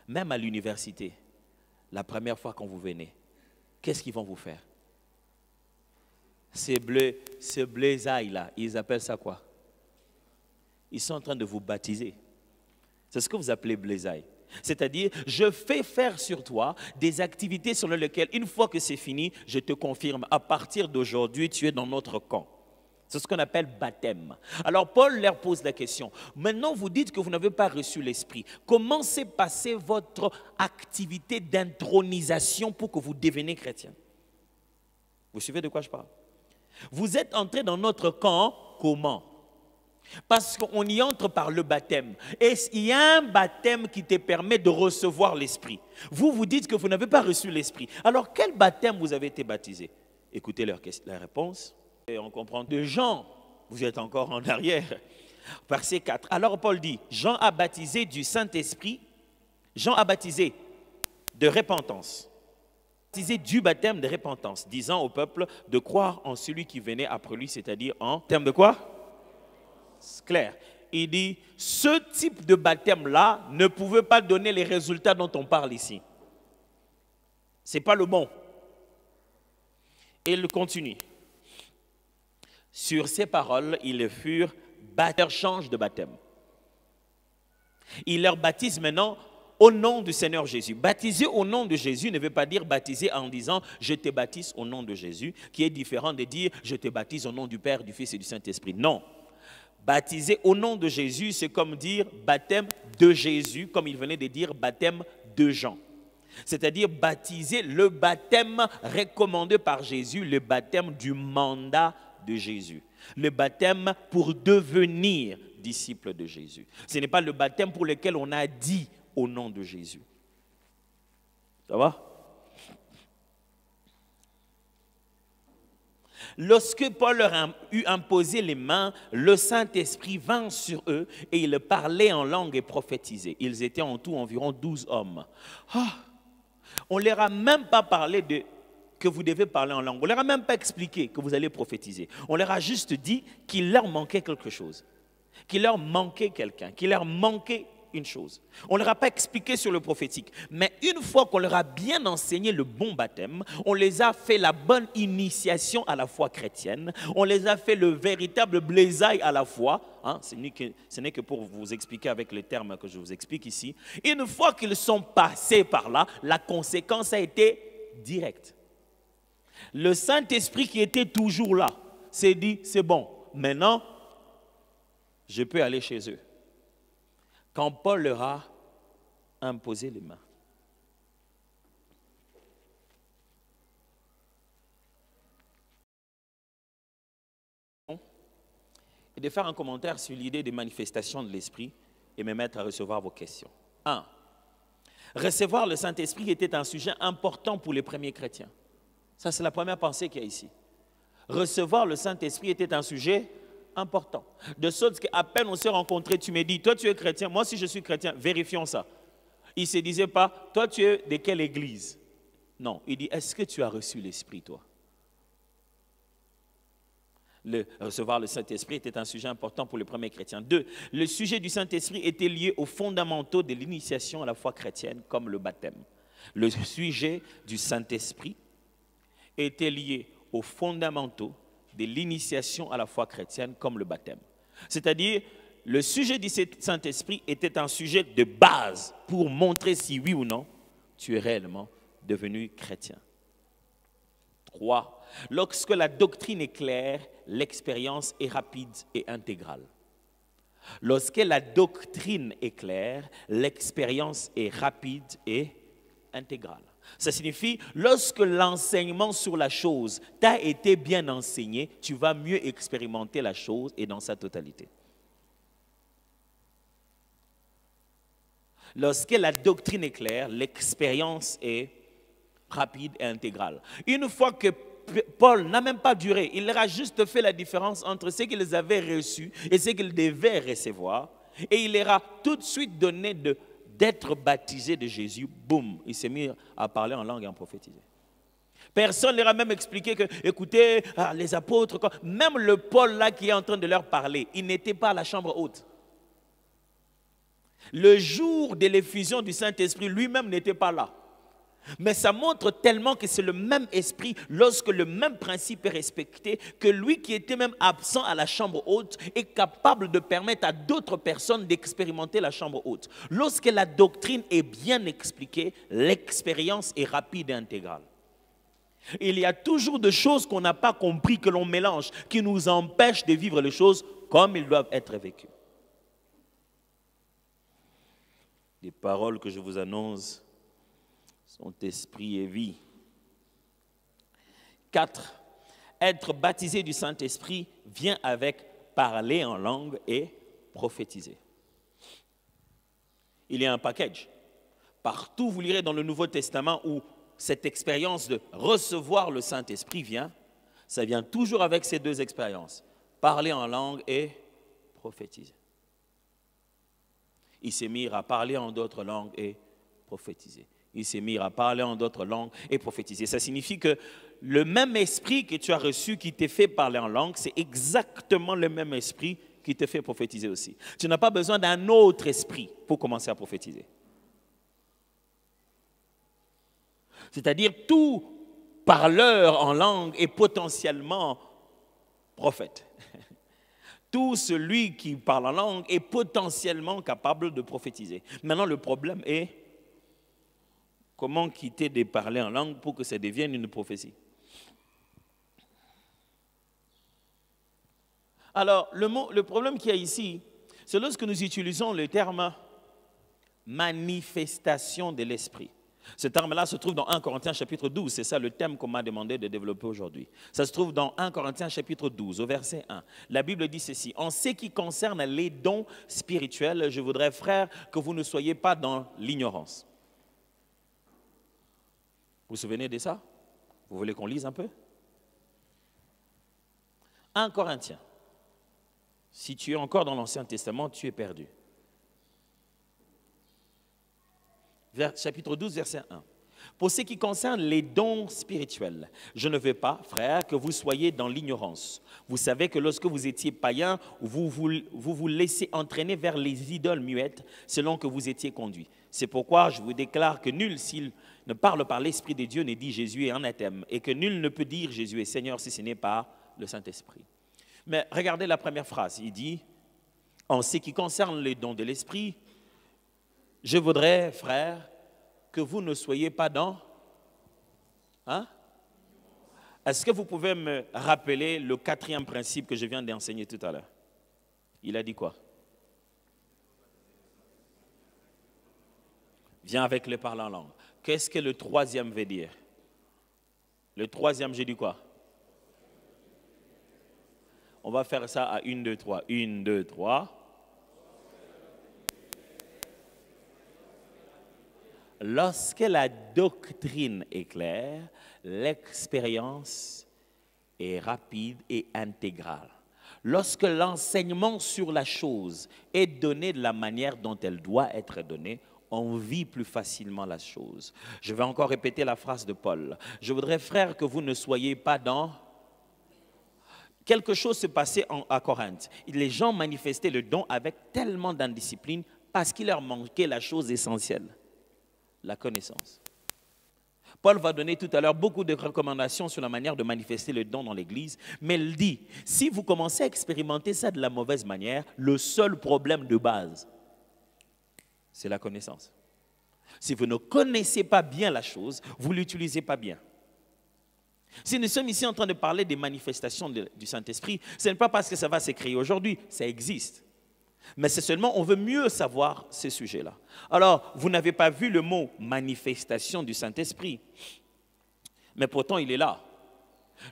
Même à l'université, la première fois quand vous venez, qu'est-ce qu'ils vont vous faire? Ces blaisailles là, ils appellent ça quoi? Ils sont en train de vous baptiser. C'est ce que vous appelez blaisailles. C'est-à-dire, je fais faire sur toi des activités sur lesquelles, une fois que c'est fini, je te confirme, à partir d'aujourd'hui, tu es dans notre camp. C'est ce qu'on appelle baptême. Alors Paul leur pose la question. Maintenant, vous dites que vous n'avez pas reçu l'Esprit. Comment s'est passée votre activité d'intronisation pour que vous deveniez chrétien? Vous suivez de quoi je parle? Vous êtes entré dans notre camp, comment? Parce qu'on y entre par le baptême. Et il y a un baptême qui te permet de recevoir l'Esprit. Vous, vous dites que vous n'avez pas reçu l'Esprit. Alors, quel baptême vous avez été baptisé? Écoutez la réponse. Et on comprend de Jean. Vous êtes encore en arrière. Verset 4. Alors, Paul dit, Jean a baptisé du Saint-Esprit. Jean a baptisé de repentance. Baptisé du baptême de repentance, disant au peuple de croire en celui qui venait après lui, c'est-à-dire en termes de quoi? C'est clair. Il dit, ce type de baptême-là ne pouvait pas donner les résultats dont on parle ici. Ce n'est pas le bon. Et il continue. Sur ces paroles, ils furent baptisés, change de baptême. Il leur baptise maintenant au nom du Seigneur Jésus. Baptiser au nom de Jésus ne veut pas dire baptiser en disant « je te baptise au nom de Jésus », qui est différent de dire « je te baptise au nom du Père, du Fils et du Saint-Esprit ». Non. Baptiser au nom de Jésus, c'est comme dire baptême de Jésus, comme il venait de dire baptême de Jean. C'est-à-dire baptiser le baptême recommandé par Jésus, le baptême du mandat de Jésus. Le baptême pour devenir disciple de Jésus. Ce n'est pas le baptême pour lequel on a dit au nom de Jésus. Ça va? Lorsque Paul leur a eu imposé les mains, le Saint-Esprit vint sur eux et ils parlaient en langue et prophétisaient. Ils étaient en tout environ 12 hommes. On ne leur a même pas parlé de que vous devez parler en langue. On ne leur a même pas expliqué que vous allez prophétiser. On leur a juste dit qu'il leur manquait quelque chose, qu'il leur manquait quelqu'un, qu'il leur manquait une chose. On ne leur a pas expliqué sur le prophétique. Mais une fois qu'on leur a bien enseigné le bon baptême, on les a fait la bonne initiation à la foi chrétienne, on les a fait le véritable blaisaille à la foi. Hein, ce n'est que pour vous expliquer avec les termes que je vous explique ici. Une fois qu'ils sont passés par là, la conséquence a été directe. Le Saint-Esprit qui était toujours là s'est dit, c'est bon, maintenant, je peux aller chez eux. Quand Paul leur a imposé les mains. Et de faire un commentaire sur l'idée des manifestations de l'Esprit et me mettre à recevoir vos questions. 1. Recevoir le Saint-Esprit était un sujet important pour les premiers chrétiens. Ça, c'est la première pensée qu'il y a ici. Recevoir le Saint-Esprit était un sujet important. De sorte qu'à peine on s'est rencontrés, tu me dis, toi tu es chrétien, moi si je suis chrétien, vérifions ça. Il ne se disait pas, toi tu es de quelle église? Non, il dit, est-ce que tu as reçu l'Esprit toi? Recevoir le Saint-Esprit était un sujet important pour les premiers chrétiens. 2, le sujet du Saint-Esprit était lié aux fondamentaux de l'initiation à la foi chrétienne, comme le baptême. Le sujet du Saint-Esprit était lié aux fondamentaux de l'initiation à la foi chrétienne comme le baptême. C'est-à-dire, le sujet du Saint-Esprit était un sujet de base pour montrer si oui ou non tu es réellement devenu chrétien. 3. Lorsque la doctrine est claire, l'expérience est rapide et intégrale. Lorsque la doctrine est claire, l'expérience est rapide et intégrale. Ça signifie, lorsque l'enseignement sur la chose t'a été bien enseigné, tu vas mieux expérimenter la chose et dans sa totalité. Lorsque la doctrine est claire, l'expérience est rapide et intégrale. Une fois que Paul n'a même pas duré, il leur a juste fait la différence entre ce qu'ils avaient reçu et ce qu'ils devaient recevoir, et il leur a tout de suite donné d'être baptisé de Jésus, boum, il s'est mis à parler en langue et en prophétiser. Personne ne leur a même expliqué que, écoutez, les apôtres, même le Paul là qui est en train de leur parler, il n'était pas à la chambre haute. Le jour de l'effusion du Saint-Esprit, lui-même n'était pas là. Mais ça montre tellement que c'est le même esprit, lorsque le même principe est respecté, que lui qui était même absent à la chambre haute est capable de permettre à d'autres personnes d'expérimenter la chambre haute. Lorsque la doctrine est bien expliquée, l'expérience est rapide et intégrale. Il y a toujours des choses qu'on n'a pas compris, que l'on mélange, qui nous empêchent de vivre les choses comme ils doivent être vécues. Les paroles que je vous annonce sont esprit et vie. 4. Être baptisé du Saint-Esprit vient avec parler en langue et prophétiser. Il y a un package. Partout, vous lirez dans le Nouveau Testament où cette expérience de recevoir le Saint-Esprit vient, ça vient toujours avec ces deux expériences. Parler en langue et prophétiser. Il s'est mis à parler en d'autres langues et prophétiser. Il s'est mis à parler en d'autres langues et prophétiser. Ça signifie que le même esprit que tu as reçu qui t'est fait parler en langue, c'est exactement le même esprit qui te fait prophétiser aussi. Tu n'as pas besoin d'un autre esprit pour commencer à prophétiser. C'est-à-dire tout parleur en langue est potentiellement prophète. Tout celui qui parle en langue est potentiellement capable de prophétiser. Maintenant, le problème est comment quitter de parler en langue pour que ça devienne une prophétie. Alors, le problème qu'il y a ici, c'est lorsque nous utilisons le terme manifestation de l'esprit. Ce terme-là se trouve dans 1 Corinthiens chapitre 12. C'est ça le thème qu'on m'a demandé de développer aujourd'hui. Ça se trouve dans 1 Corinthiens chapitre 12, au verset 1. La Bible dit ceci: en ce qui concerne les dons spirituels, je voudrais, frères, que vous ne soyez pas dans l'ignorance. Vous vous souvenez de ça? Vous voulez qu'on lise un peu? 1 Corinthiens. Si tu es encore dans l'Ancien Testament, tu es perdu. Chapitre 12, verset 1. Pour ce qui concerne les dons spirituels, je ne veux pas, frères, que vous soyez dans l'ignorance. Vous savez que lorsque vous étiez païens, vous vous laissez entraîner vers les idoles muettes selon que vous étiez conduits. C'est pourquoi je vous déclare que nul, s'il ne parle par l'Esprit de Dieu, ne dit Jésus est anathème, et que nul ne peut dire Jésus est Seigneur si ce n'est par le Saint-Esprit. Mais regardez la première phrase. Il dit, en ce qui concerne les dons de l'Esprit, je voudrais, frères, que vous ne soyez pas dans... Hein? Est-ce que vous pouvez me rappeler le 4e principe que je viens d'enseigner tout à l'heure? Il a dit quoi? Viens avec le parler en langue. Qu'est-ce que le 3e veut dire? Le 3e, j'ai dit quoi? On va faire ça à 1, 2, 3. 1, 2, 3. Lorsque la doctrine est claire, l'expérience est rapide et intégrale. Lorsque l'enseignement sur la chose est donné de la manière dont elle doit être donnée, on vit plus facilement la chose. Je vais encore répéter la phrase de Paul. Je voudrais, frères, que vous ne soyez pas dans... Quelque chose se passait à Corinthe. Les gens manifestaient le don avec tellement d'indiscipline parce qu'il leur manquait la chose essentielle. La connaissance. Paul va donner tout à l'heure beaucoup de recommandations sur la manière de manifester le don dans l'Église, mais il dit, si vous commencez à expérimenter ça de la mauvaise manière, le seul problème de base, c'est la connaissance. Si vous ne connaissez pas bien la chose, vous ne l'utilisez pas bien. Si nous sommes ici en train de parler des manifestations du Saint-Esprit, ce n'est pas parce que ça va se créer aujourd'hui, ça existe. Mais c'est seulement, on veut mieux savoir ces sujets-là. Alors, vous n'avez pas vu le mot manifestation du Saint-Esprit, mais pourtant il est là.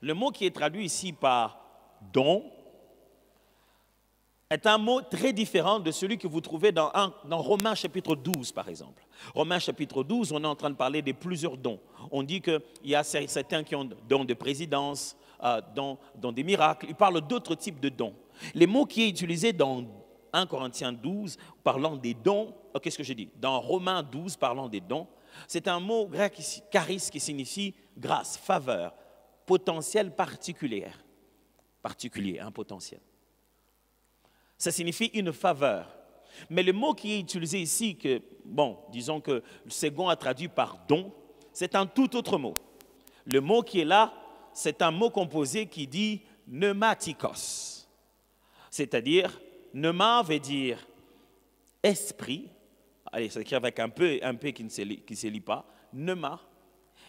Le mot qui est traduit ici par don est un mot très différent de celui que vous trouvez dans Romains chapitre 12, par exemple. Romains chapitre 12, on est en train de parler de plusieurs dons. On dit qu'il y a certains qui ont dons de présidence, dons des miracles. Il parle d'autres types de dons. Les mots qui est utilisé dans 1 Corinthiens 12, parlant des dons, qu'est-ce que j'ai dit? Dans Romains 12, parlant des dons, c'est un mot grec, charis, qui signifie grâce, faveur, potentiel particulier, un potentiel. Ça signifie une faveur. Mais le mot qui est utilisé ici, que, bon, disons que le second a traduit par don, c'est un tout autre mot. Le mot qui est là, c'est un mot composé qui dit pneumatikos. C'est-à-dire, pneuma veut dire esprit. Allez, ça écrit avec un P qui ne se lit pas. Pneuma.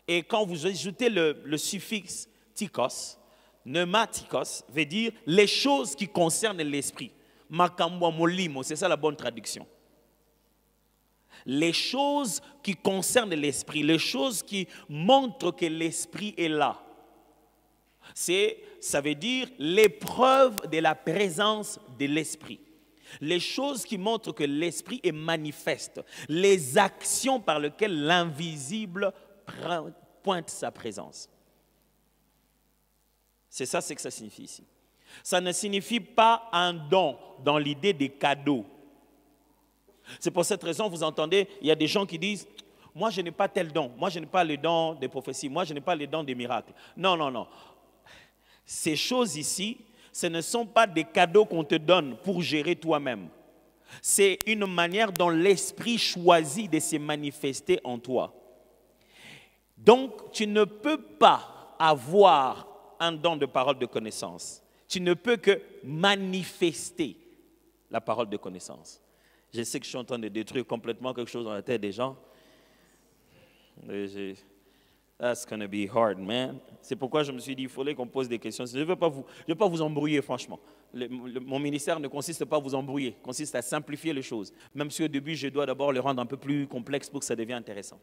Et quand vous ajoutez le suffixe tikos, pneumatikos veut dire les choses qui concernent l'esprit. Makambo molimo, c'est ça la bonne traduction. Les choses qui concernent l'esprit, les choses qui montrent que l'esprit est là. Ça veut dire l'épreuve de la présence de l'esprit. Les choses qui montrent que l'esprit est manifeste. Les actions par lesquelles l'invisible pointe sa présence. C'est ça ce que ça signifie ici. Ça ne signifie pas un don dans l'idée des cadeaux. C'est pour cette raison, vous entendez, il y a des gens qui disent, moi je n'ai pas tel don, moi je n'ai pas le don des prophéties, moi je n'ai pas le don des miracles. Non, non, non. Ces choses ici, ce ne sont pas des cadeaux qu'on te donne pour gérer toi-même. C'est une manière dont l'esprit choisit de se manifester en toi. Donc, tu ne peux pas avoir un don de parole de connaissance. Tu ne peux que manifester la parole de connaissance. Je sais que je suis en train de détruire complètement quelque chose dans la tête des gens. That's going to be hard, man. C'est pourquoi je me suis dit, il fallait qu'on pose des questions. Je ne veux pas vous embrouiller, franchement. Mon ministère ne consiste pas à vous embrouiller, consiste à simplifier les choses. Même si au début, je dois d'abord les rendre un peu plus complexes pour que ça devienne intéressant.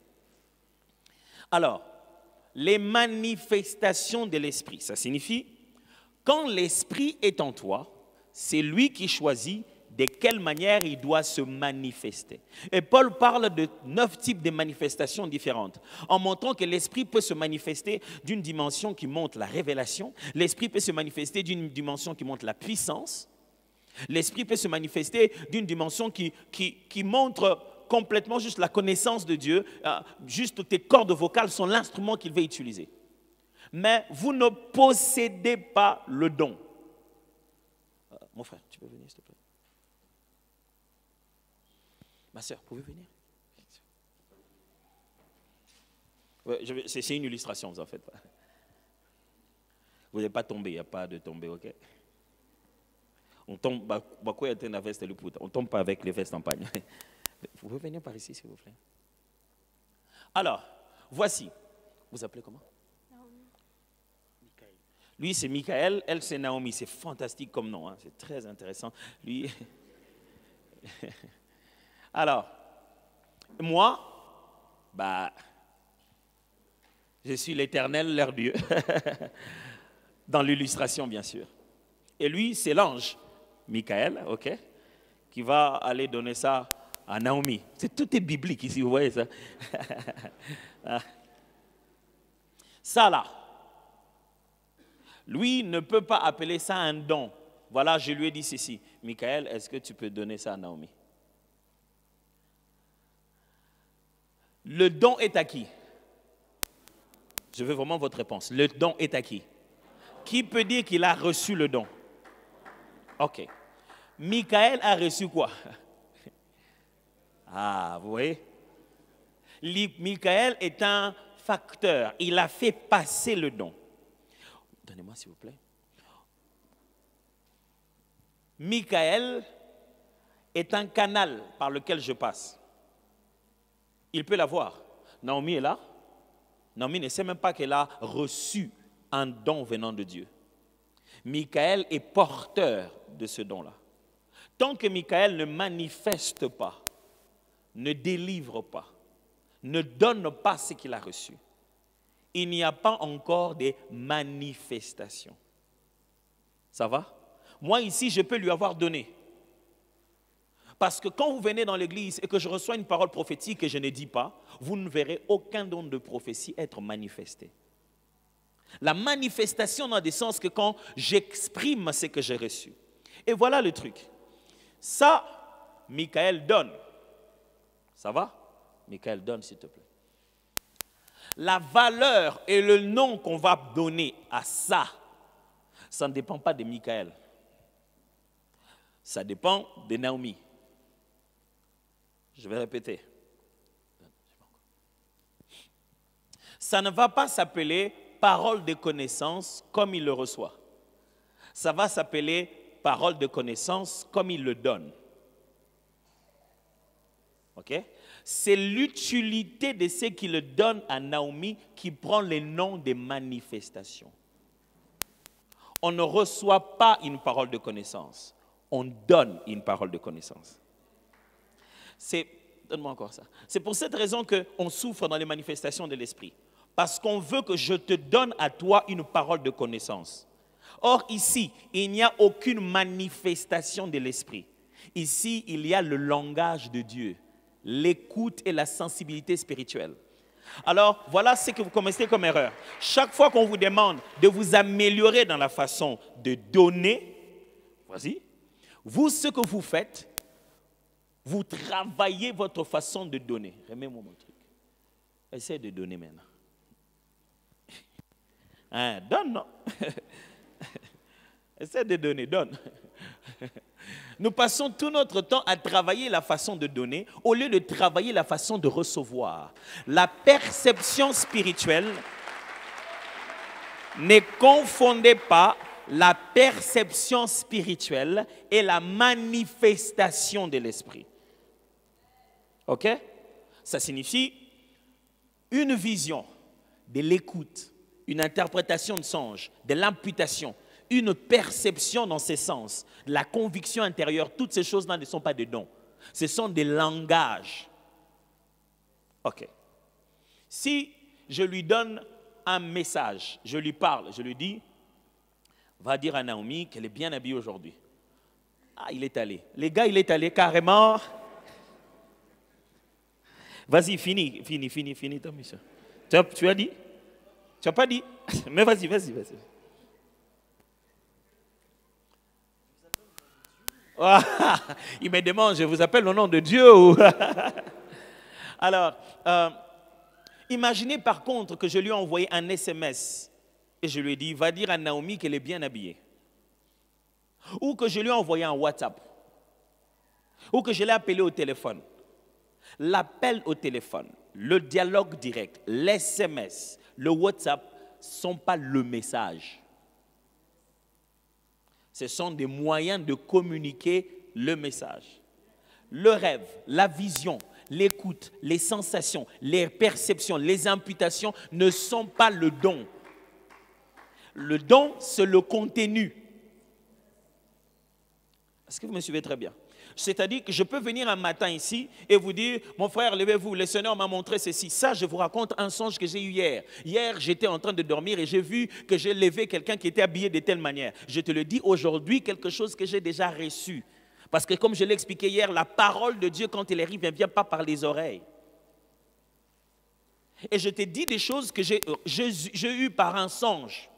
Alors, les manifestations de l'esprit, ça signifie, quand l'esprit est en toi, c'est lui qui choisit de quelle manière il doit se manifester. Et Paul parle de 9 types de manifestations différentes, en montrant que l'esprit peut se manifester d'une dimension qui montre la révélation, l'esprit peut se manifester d'une dimension qui montre la puissance, l'esprit peut se manifester d'une dimension qui montre complètement juste la connaissance de Dieu, juste tes cordes vocales sont l'instrument qu'il veut utiliser. Mais vous ne possédez pas le don. Mon frère, tu peux venir s'il te plaît? Ma soeur, pouvez venir? Ouais, c'est une illustration, vous en faites pas. Vous n'allez pas tomber, il n'y a pas de tomber, ok? On tombe, on tombe pas avec les vestes en pagne. Vous pouvez venir par ici, s'il vous plaît? Alors, voici. Vous appelez comment? Naomi. Lui, c'est Michael, elle, c'est Naomi. C'est fantastique comme nom, hein? C'est très intéressant. Lui... Alors, moi, je suis l'Éternel, leur Dieu, dans l'illustration, bien sûr. Et lui, c'est l'ange, Michael, ok, qui va aller donner ça à Naomi. Tout est biblique ici, vous voyez ça? Ça là, lui ne peut pas appeler ça un don. Voilà, je lui ai dit ceci. Michael, est-ce que tu peux donner ça à Naomi? Le don est à qui? Je veux vraiment votre réponse. Le don est à qui? Qui peut dire qu'il a reçu le don? Ok. Michael a reçu quoi? Ah, vous voyez? Michael est un facteur. Il a fait passer le don. Donnez-moi s'il vous plaît. Michael est un canal par lequel je passe. Il peut l'avoir. Naomi est là. Naomi ne sait même pas qu'elle a reçu un don venant de Dieu. Michael est porteur de ce don-là. Tant que Michael ne manifeste pas, ne délivre pas, ne donne pas ce qu'il a reçu, il n'y a pas encore de manifestations. Ça va? Moi ici, je peux lui avoir donné. Parce que quand vous venez dans l'église et que je reçois une parole prophétique et je ne dis pas, vous ne verrez aucun don de prophétie être manifesté. La manifestation n'a de sens que quand j'exprime ce que j'ai reçu. Et voilà le truc. Ça, Michael donne. Ça va? Michael donne, s'il te plaît. La valeur et le nom qu'on va donner à ça, ça ne dépend pas de Michael. Ça dépend de Naomi. Je vais répéter. Ça ne va pas s'appeler parole de connaissance comme il le reçoit. Ça va s'appeler parole de connaissance comme il le donne. Ok? C'est l'utilité de ce qu'il donne à Naomi qui prend le nom de manifestation. On ne reçoit pas une parole de connaissance. On donne une parole de connaissance. Donne-moi encore ça. C'est pour cette raison qu'on souffre dans les manifestations de l'esprit. Parce qu'on veut que je te donne à toi une parole de connaissance. Or, ici, il n'y a aucune manifestation de l'esprit. Ici, il y a le langage de Dieu, l'écoute et la sensibilité spirituelle. Alors, voilà ce que vous commettez comme erreur. Chaque fois qu'on vous demande de vous améliorer dans la façon de donner, voici, vous, ce que vous faites, vous travaillez votre façon de donner. Remets-moi mon truc. Essaye de donner maintenant. Hein, donne, non? Essaye de donner, donne. Nous passons tout notre temps à travailler la façon de donner au lieu de travailler la façon de recevoir. La perception spirituelle, ne confondez pas la perception spirituelle et la manifestation de l'esprit. Ok? Ça signifie une vision, de l'écoute, une interprétation de songe, de l'imputation, une perception dans ses sens, la conviction intérieure. Toutes ces choses-là ne sont pas des dons. Ce sont des langages. Ok. Si je lui donne un message, je lui parle, je lui dis, va dire à Naomi qu'elle est bien habillée aujourd'hui. Ah, il est allé. Les gars, il est allé carrément. Vas-y, finis ta mission. Tu as dit? Tu n'as pas dit? Mais vas-y. Il me demande, je vous appelle au nom de Dieu. Alors, imaginez par contre que je lui ai envoyé un SMS et je lui ai dit, va dire à Naomi qu'elle est bien habillée. Ou que je lui ai envoyé un WhatsApp. Ou que je l'ai appelé au téléphone. L'appel au téléphone, le dialogue direct, l'SMS, le WhatsApp ne sont pas le message. Ce sont des moyens de communiquer le message. Le rêve, la vision, l'écoute, les sensations, les perceptions, les imputations ne sont pas le don. Le don, c'est le contenu. Est-ce que vous me suivez très bien? C'est-à-dire que je peux venir un matin ici et vous dire, mon frère, levez-vous, le Seigneur m'a montré ceci. Ça, je vous raconte un songe que j'ai eu hier. Hier, j'étais en train de dormir et j'ai vu que j'ai levé quelqu'un qui était habillé de telle manière. Je te le dis aujourd'hui, quelque chose que j'ai déjà reçu. Parce que comme je l'ai expliqué hier, la parole de Dieu, quand elle arrive, elle ne vient pas par les oreilles. Et je t'ai dit des choses que j'ai eues par un songe.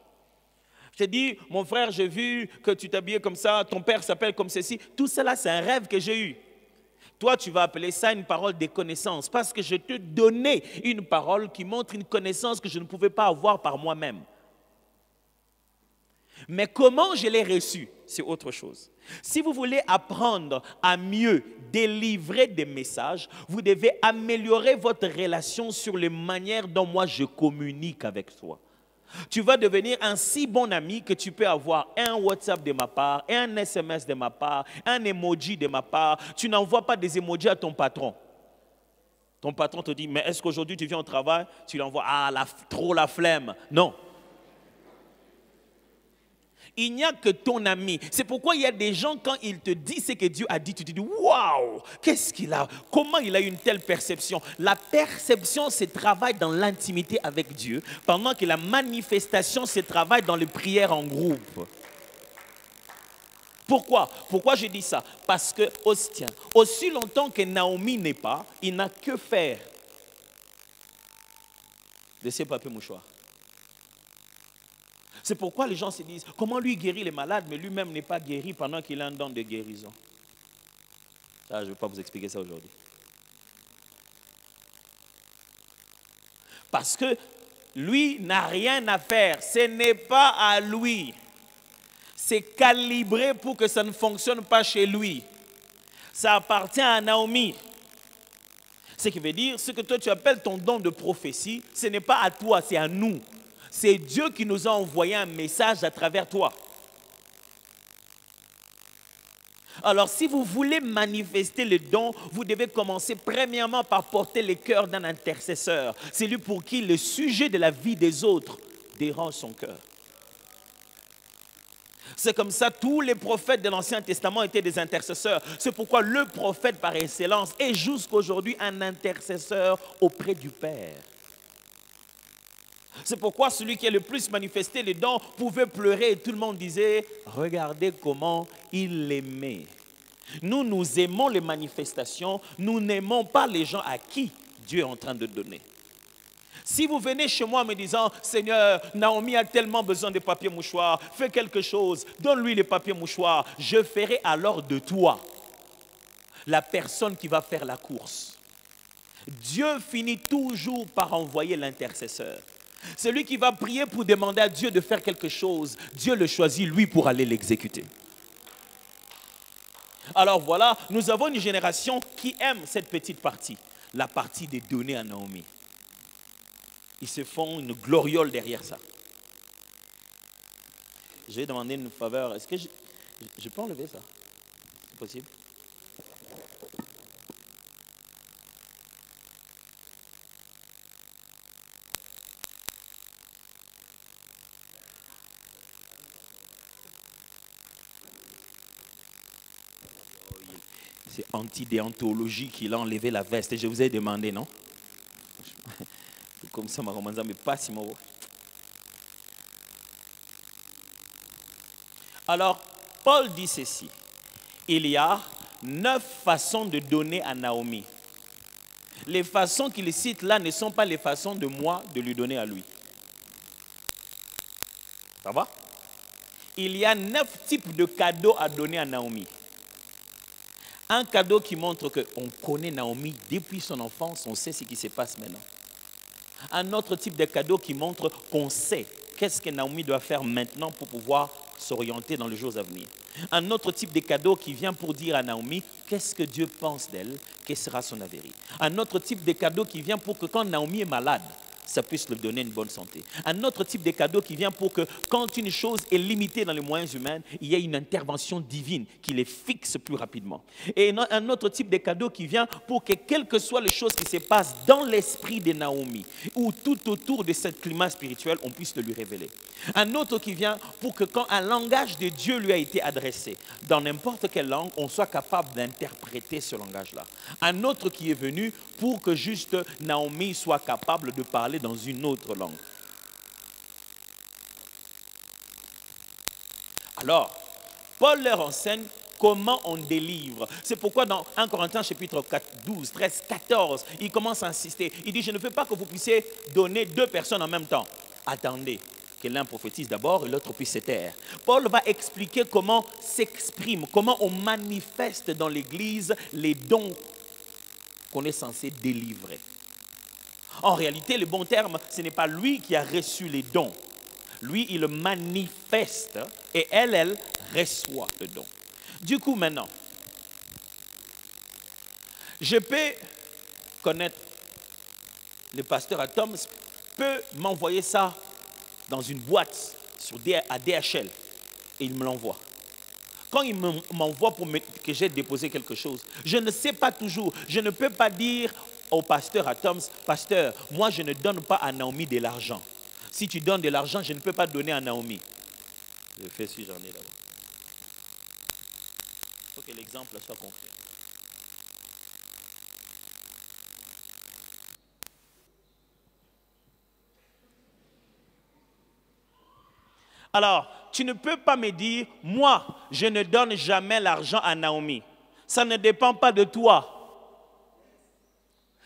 Je t'ai dit, mon frère, j'ai vu que tu t'habillais comme ça, ton père s'appelle comme ceci. Tout cela, c'est un rêve que j'ai eu. Toi, tu vas appeler ça une parole de connaissance parce que je te donnais une parole qui montre une connaissance que je ne pouvais pas avoir par moi-même. Mais comment je l'ai reçue, c'est autre chose. Si vous voulez apprendre à mieux délivrer des messages, vous devez améliorer votre relation sur les manières dont moi je communique avec toi. Tu vas devenir un si bon ami que tu peux avoir un WhatsApp de ma part, un SMS de ma part, un emoji de ma part. Tu n'envoies pas des emojis à ton patron. Ton patron te dit, mais est-ce qu'aujourd'hui tu viens au travail? Tu lui envoies, trop la flemme. Non. Il n'y a que ton ami. C'est pourquoi il y a des gens, quand ils te disent ce que Dieu a dit, tu te dis, waouh, qu'est-ce qu'il a? Comment il a une telle perception? La perception se travaille dans l'intimité avec Dieu, pendant que la manifestation se travaille dans les prières en groupe. Pourquoi? Pourquoi je dis ça? Parce que, aussi longtemps que Naomi n'est pas, il n'a que faire de ses papiers mouchoirs. C'est pourquoi les gens se disent, comment lui guérit les malades, mais lui-même n'est pas guéri pendant qu'il a un don de guérison. Ça, je ne vais pas vous expliquer ça aujourd'hui. Parce que lui n'a rien à faire. Ce n'est pas à lui. C'est calibré pour que ça ne fonctionne pas chez lui. Ça appartient à Naomi. Ce qui veut dire, ce que toi tu appelles ton don de prophétie, ce n'est pas à toi, c'est à nous. C'est Dieu qui nous a envoyé un message à travers toi. Alors, si vous voulez manifester le don, vous devez commencer premièrement par porter le cœur d'un intercesseur. C'est lui pour qui le sujet de la vie des autres dérange son cœur. C'est comme ça, tous les prophètes de l'Ancien Testament étaient des intercesseurs. C'est pourquoi le prophète par excellence est jusqu'aujourd'hui un intercesseur auprès du Père. C'est pourquoi celui qui a le plus manifesté les dons pouvait pleurer et tout le monde disait, regardez comment il l'aimait. Nous, nous aimons les manifestations, nous n'aimons pas les gens à qui Dieu est en train de donner. Si vous venez chez moi en me disant, Seigneur, Naomi a tellement besoin de papier mouchoir, fais quelque chose, donne-lui les papiers mouchoirs, je ferai alors de toi la personne qui va faire la course. Dieu finit toujours par envoyer l'intercesseur. Celui qui va prier pour demander à Dieu de faire quelque chose, Dieu le choisit, lui, pour aller l'exécuter. Alors voilà, nous avons une génération qui aime cette petite partie, la partie des données à Naomi. Ils se font une gloriole derrière ça. Je vais demander une faveur. Est-ce que je peux enlever ça? C'est possible? C'est anti-déontologie qu'il a enlevé la veste. Et je vous ai demandé, non? Comme ça, mais pas si mauvais. Alors, Paul dit ceci. Il y a 9 façons de donner à Naomi. Les façons qu'il cite là ne sont pas les façons de moi de lui donner à lui. Ça va? Il y a 9 types de cadeaux à donner à Naomi. Un cadeau qui montre qu'on connaît Naomi depuis son enfance, on sait ce qui se passe maintenant. Un autre type de cadeau qui montre qu'on sait qu'est-ce que Naomi doit faire maintenant pour pouvoir s'orienter dans les jours à venir. Un autre type de cadeau qui vient pour dire à Naomi qu'est-ce que Dieu pense d'elle, quel sera son avenir. Un autre type de cadeau qui vient pour que quand Naomi est malade, ça puisse lui donner une bonne santé. Un autre type de cadeau qui vient pour que quand une chose est limitée dans les moyens humains, il y ait une intervention divine qui les fixe plus rapidement. Et un autre type de cadeau qui vient pour que quelles que soient les choses qui se passent dans l'esprit de Naomi ou tout autour de ce climat spirituel, on puisse le lui révéler. Un autre qui vient pour que quand un langage de Dieu lui a été adressé, dans n'importe quelle langue, on soit capable d'interpréter ce langage-là. Un autre qui est venu pour que juste Naomi soit capable de parler dans une autre langue. Alors, Paul leur enseigne comment on délivre. C'est pourquoi dans 1 Corinthiens chapitre 4, 12, 13, 14, il commence à insister. Il dit, je ne veux pas que vous puissiez donner 2 personnes en même temps. Attendez que l'un prophétise d'abord et l'autre puisse se taire. Paul va expliquer comment s'exprime, comment on manifeste dans l'Église les dons qu'on est censé délivrer. En réalité, le bon terme, ce n'est pas lui qui a reçu les dons. Lui, il le manifeste et elle reçoit le don. Du coup, maintenant, je peux connaître le pasteur Atoms, peut m'envoyer ça dans une boîte à DHL et il me l'envoie. Quand il m'envoie pour que j'ai déposé quelque chose, je ne sais pas toujours, je ne peux pas dire au pasteur Atoms, pasteur, moi je ne donne pas à Naomi de l'argent. Si tu donnes de l'argent, je ne peux pas donner à Naomi. Je fais si j'en ai là. Il faut que l'exemple soit concret. Alors, tu ne peux pas me dire, moi, je ne donne jamais l'argent à Naomi. Ça ne dépend pas de toi.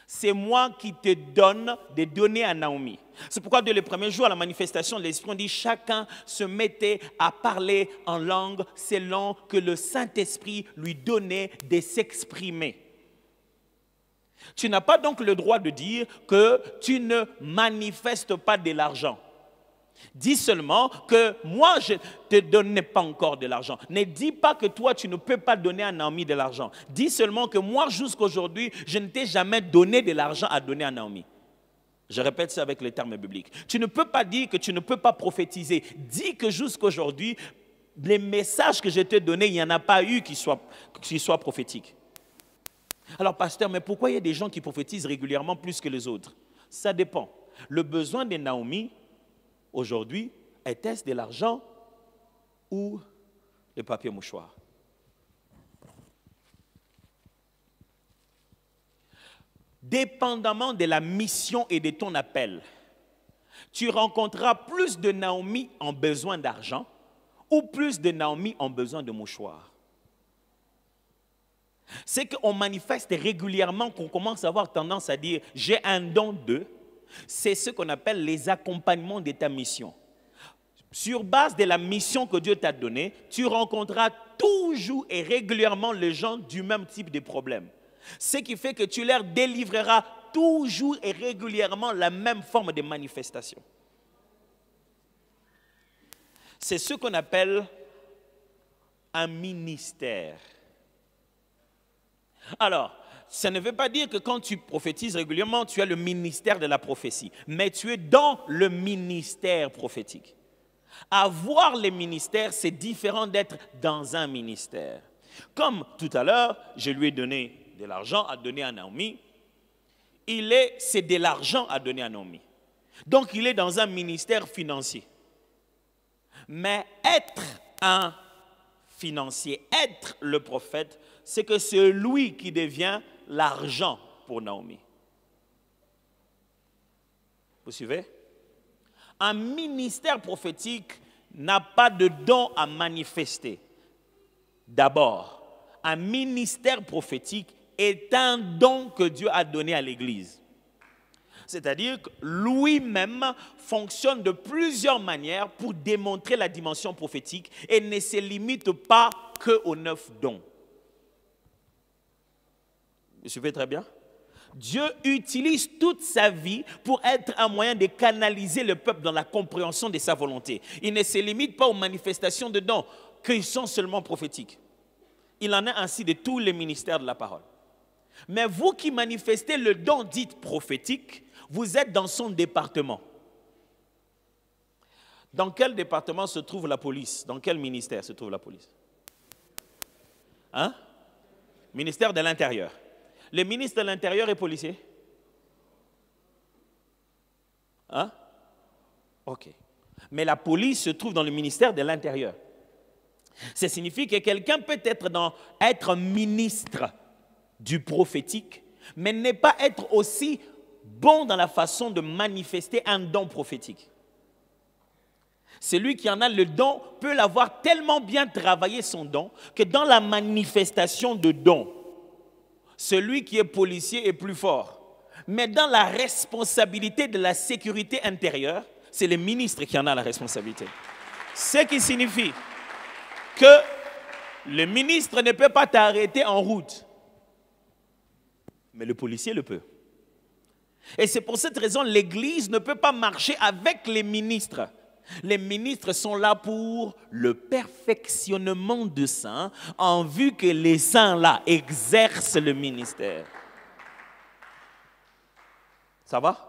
C'est moi qui te donne de donner à Naomi. C'est pourquoi dès le premier jour à la manifestation de l'Esprit, on dit chacun se mettait à parler en langue selon que le Saint-Esprit lui donnait de s'exprimer. Tu n'as pas donc le droit de dire que tu ne manifestes pas de l'argent. Dis seulement que moi, je ne te donnais pas encore de l'argent. Ne dis pas que toi, tu ne peux pas donner à Naomi de l'argent. Dis seulement que moi, jusqu'à aujourd'hui, je ne t'ai jamais donné de l'argent à donner à Naomi. Je répète ça avec les termes bibliques. Tu ne peux pas dire que tu ne peux pas prophétiser. Dis que jusqu'à aujourd'hui, les messages que je t'ai donnés, il n'y en a pas eu qui soient prophétiques. Alors, pasteur, mais pourquoi il y a des gens qui prophétisent régulièrement plus que les autres? Ça dépend. Le besoin de Naomi, aujourd'hui, était-ce de l'argent ou le papier mouchoir? Dépendamment de la mission et de ton appel, tu rencontreras plus de Naomi en besoin d'argent ou plus de Naomi en besoin de mouchoir. C'est qu'on manifeste régulièrement, qu'on commence à avoir tendance à dire « j'ai un don d'eux », c'est ce qu'on appelle les accompagnements de ta mission. Sur base de la mission que Dieu t'a donnée, tu rencontreras toujours et régulièrement les gens du même type de problème. Ce qui fait que tu leur délivreras toujours et régulièrement la même forme de manifestation. C'est ce qu'on appelle un ministère. Alors, ça ne veut pas dire que quand tu prophétises régulièrement, tu as le ministère de la prophétie, mais tu es dans le ministère prophétique. Avoir les ministères, c'est différent d'être dans un ministère. Comme tout à l'heure, je lui ai donné de l'argent à donner à Naomi. C'est de l'argent à donner à Naomi. Donc, il est dans un ministère financier. Mais être un financier, être le prophète, c'est que c'est lui qui devient l'argent pour Naomi. Vous suivez? Un ministère prophétique n'a pas de don à manifester. D'abord, un ministère prophétique est un don que Dieu a donné à l'Église. C'est-à-dire que lui-même fonctionne de plusieurs manières pour démontrer la dimension prophétique et ne se limite pas qu'aux 9 dons. Vous suivez très bien? Dieu utilise toute sa vie pour être un moyen de canaliser le peuple dans la compréhension de sa volonté. Il ne se limite pas aux manifestations de dons, qui sont seulement prophétiques. Il en est ainsi de tous les ministères de la parole. Mais vous qui manifestez le don dit prophétique, vous êtes dans son département. Dans quel département se trouve la police? Dans quel ministère se trouve la police? Hein? Ministère de l'Intérieur. Le ministre de l'Intérieur est policier? Hein? Ok. Mais la police se trouve dans le ministère de l'Intérieur. Ça signifie que quelqu'un peut être ministre du prophétique, mais ne pas être aussi bon dans la façon de manifester un don prophétique. Celui qui en a le don peut l'avoir tellement bien travaillé son don que dans la manifestation de don, celui qui est policier est plus fort. Mais dans la responsabilité de la sécurité intérieure, c'est le ministre qui en a la responsabilité. Ce qui signifie que le ministre ne peut pas t'arrêter en route. Mais le policier le peut. Et c'est pour cette raison que l'Église ne peut pas marcher avec les ministres. Les ministres sont là pour le perfectionnement des saints en vue que les saints-là exercent le ministère. Ça va?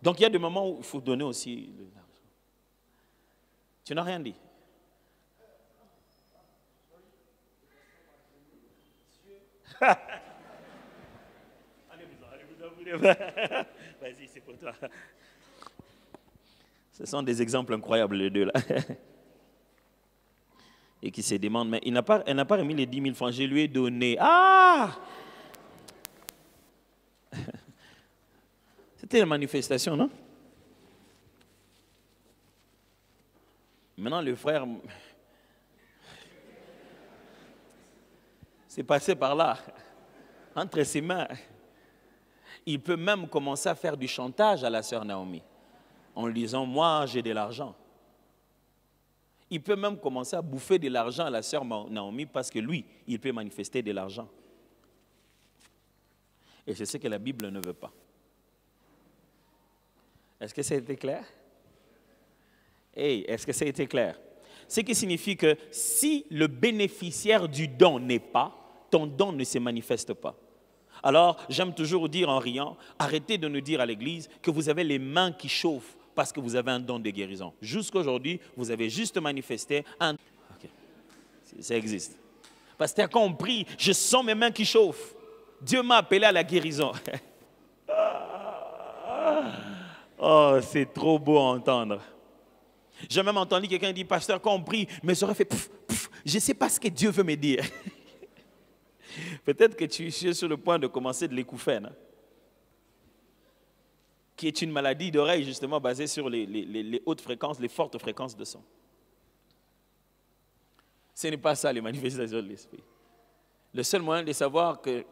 Donc il y a des moments où il faut donner aussi l'argent. Tu n'as rien dit. Vas-y, c'est pour toi. Ce sont des exemples incroyables, les deux là. Et qui se demandent, mais elle n'a pas remis les 10 000 francs, je lui ai donné. Ah! C'était une manifestation, non? Maintenant, le frère, c'est passé par là, entre ses mains. Il peut même commencer à faire du chantage à la sœur Naomi, en lui disant, moi, j'ai de l'argent. Il peut même commencer à bouffer de l'argent à la sœur Naomi parce que lui, il peut manifester de l'argent. Et c'est ce que la Bible ne veut pas. Est-ce que ça a été clair? Hey, est-ce que ça a été clair? Ce qui signifie que si le bénéficiaire du don n'est pas, ton don ne se manifeste pas. Alors, j'aime toujours dire en riant, arrêtez de nous dire à l'église que vous avez les mains qui chauffent parce que vous avez un don de guérison. Jusqu'à aujourd'hui, vous avez juste manifesté un... Okay. Ça existe. Parce que tu as compris, je sens mes mains qui chauffent. Dieu m'a appelé à la guérison. Oh, c'est trop beau à entendre. J'ai même entendu quelqu'un dire, pasteur, compris, mais j'aurais fait, pouf, pouf, je ne sais pas ce que Dieu veut me dire. Peut-être que tu es sur le point de commencer de l'écouphène, qui est une maladie d'oreille justement basée sur les hautes fréquences, les fortes fréquences de son. Ce n'est pas ça les manifestations de l'esprit. Le seul moyen de savoir que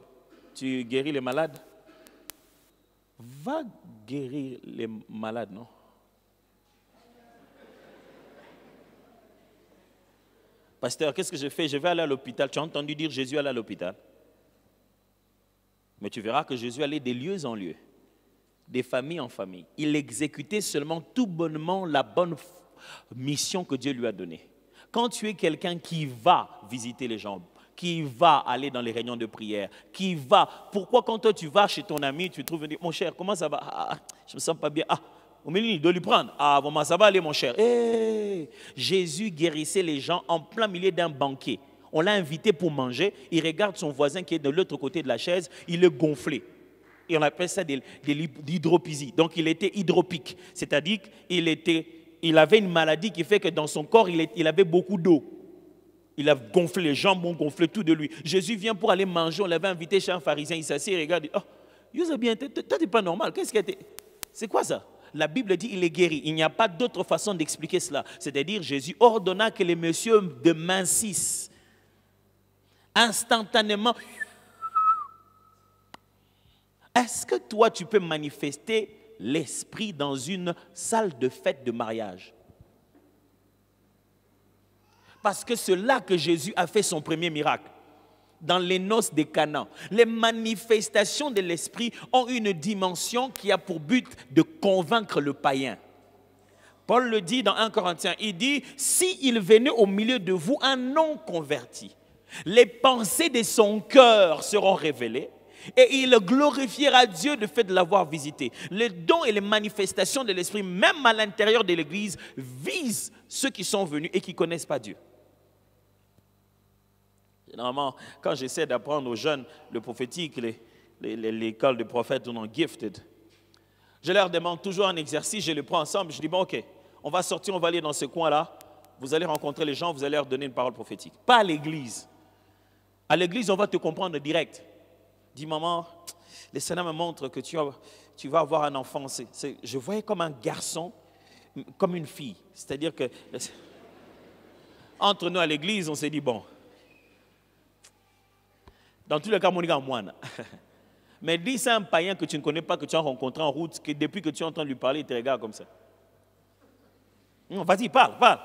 tu guéris les malades, va guérir les malades, non? Pasteur, qu'est-ce que je fais? Je vais aller à l'hôpital. Tu as entendu dire Jésus allait à l'hôpital? Mais tu verras que Jésus allait des lieux en lieux, des familles en famille. Il exécutait seulement tout bonnement la bonne mission que Dieu lui a donnée. Quand tu es quelqu'un qui va visiter les gens, qui va aller dans les réunions de prière, qui va... Pourquoi quand toi tu vas chez ton ami, tu trouves, mon cher, comment ça va? Ah, je ne me sens pas bien. Ah, au milieu, il doit lui prendre. Ah, bon, ça va aller, mon cher. Hey, Jésus guérissait les gens en plein milieu d'un banquet. On l'a invité pour manger. Il regarde son voisin qui est de l'autre côté de la chaise. Il est gonflé. Et on appelle ça de l'hydropisie. Donc, il était hydropique. C'est-à-dire qu'il avait une maladie qui fait que dans son corps, il avait beaucoup d'eau. Il a gonflé, les jambes ont gonflé tout de lui. Jésus vient pour aller manger. On l'avait invité chez un pharisien. Il s'assied, il regarde. Il dit, oh, Youssef, bien, toi, t'es pas normal. Qu'est-ce que t'es? C'est quoi ça? La Bible dit il est guéri. Il n'y a pas d'autre façon d'expliquer cela. C'est-à-dire Jésus ordonna que les messieurs de mincissent. Instantanément. Est-ce que toi, tu peux manifester l'esprit dans une salle de fête de mariage? Parce que c'est là que Jésus a fait son premier miracle. Dans les noces de Cana. Les manifestations de l'esprit ont une dimension qui a pour but de convaincre le païen. Paul le dit dans 1 Corinthiens, il dit, s'il venait au milieu de vous un non converti, les pensées de son cœur seront révélées et il glorifiera Dieu du fait de l'avoir visité. Les dons et les manifestations de l'esprit, même à l'intérieur de l'église, visent ceux qui sont venus et qui ne connaissent pas Dieu. Généralement, quand j'essaie d'apprendre aux jeunes le prophétique, l'école de prophètes ou non gifted, je leur demande toujours un exercice, je les prends ensemble, je dis, bon ok, on va sortir, on va aller dans ce coin-là, vous allez rencontrer les gens, vous allez leur donner une parole prophétique. Pas à l'église. À l'église, on va te comprendre direct. Dis, maman, le Seigneur me montre que tu vas avoir un enfant. Je voyais comme un garçon, comme une fille. C'est-à-dire que, entre nous à l'église, on s'est dit, bon, dans tous les cas, mon gars, moine. Mais dis c'est un païen que tu ne connais pas, que tu as rencontré en route, que depuis que tu es en train de lui parler, il te regarde comme ça. Vas-y, parle.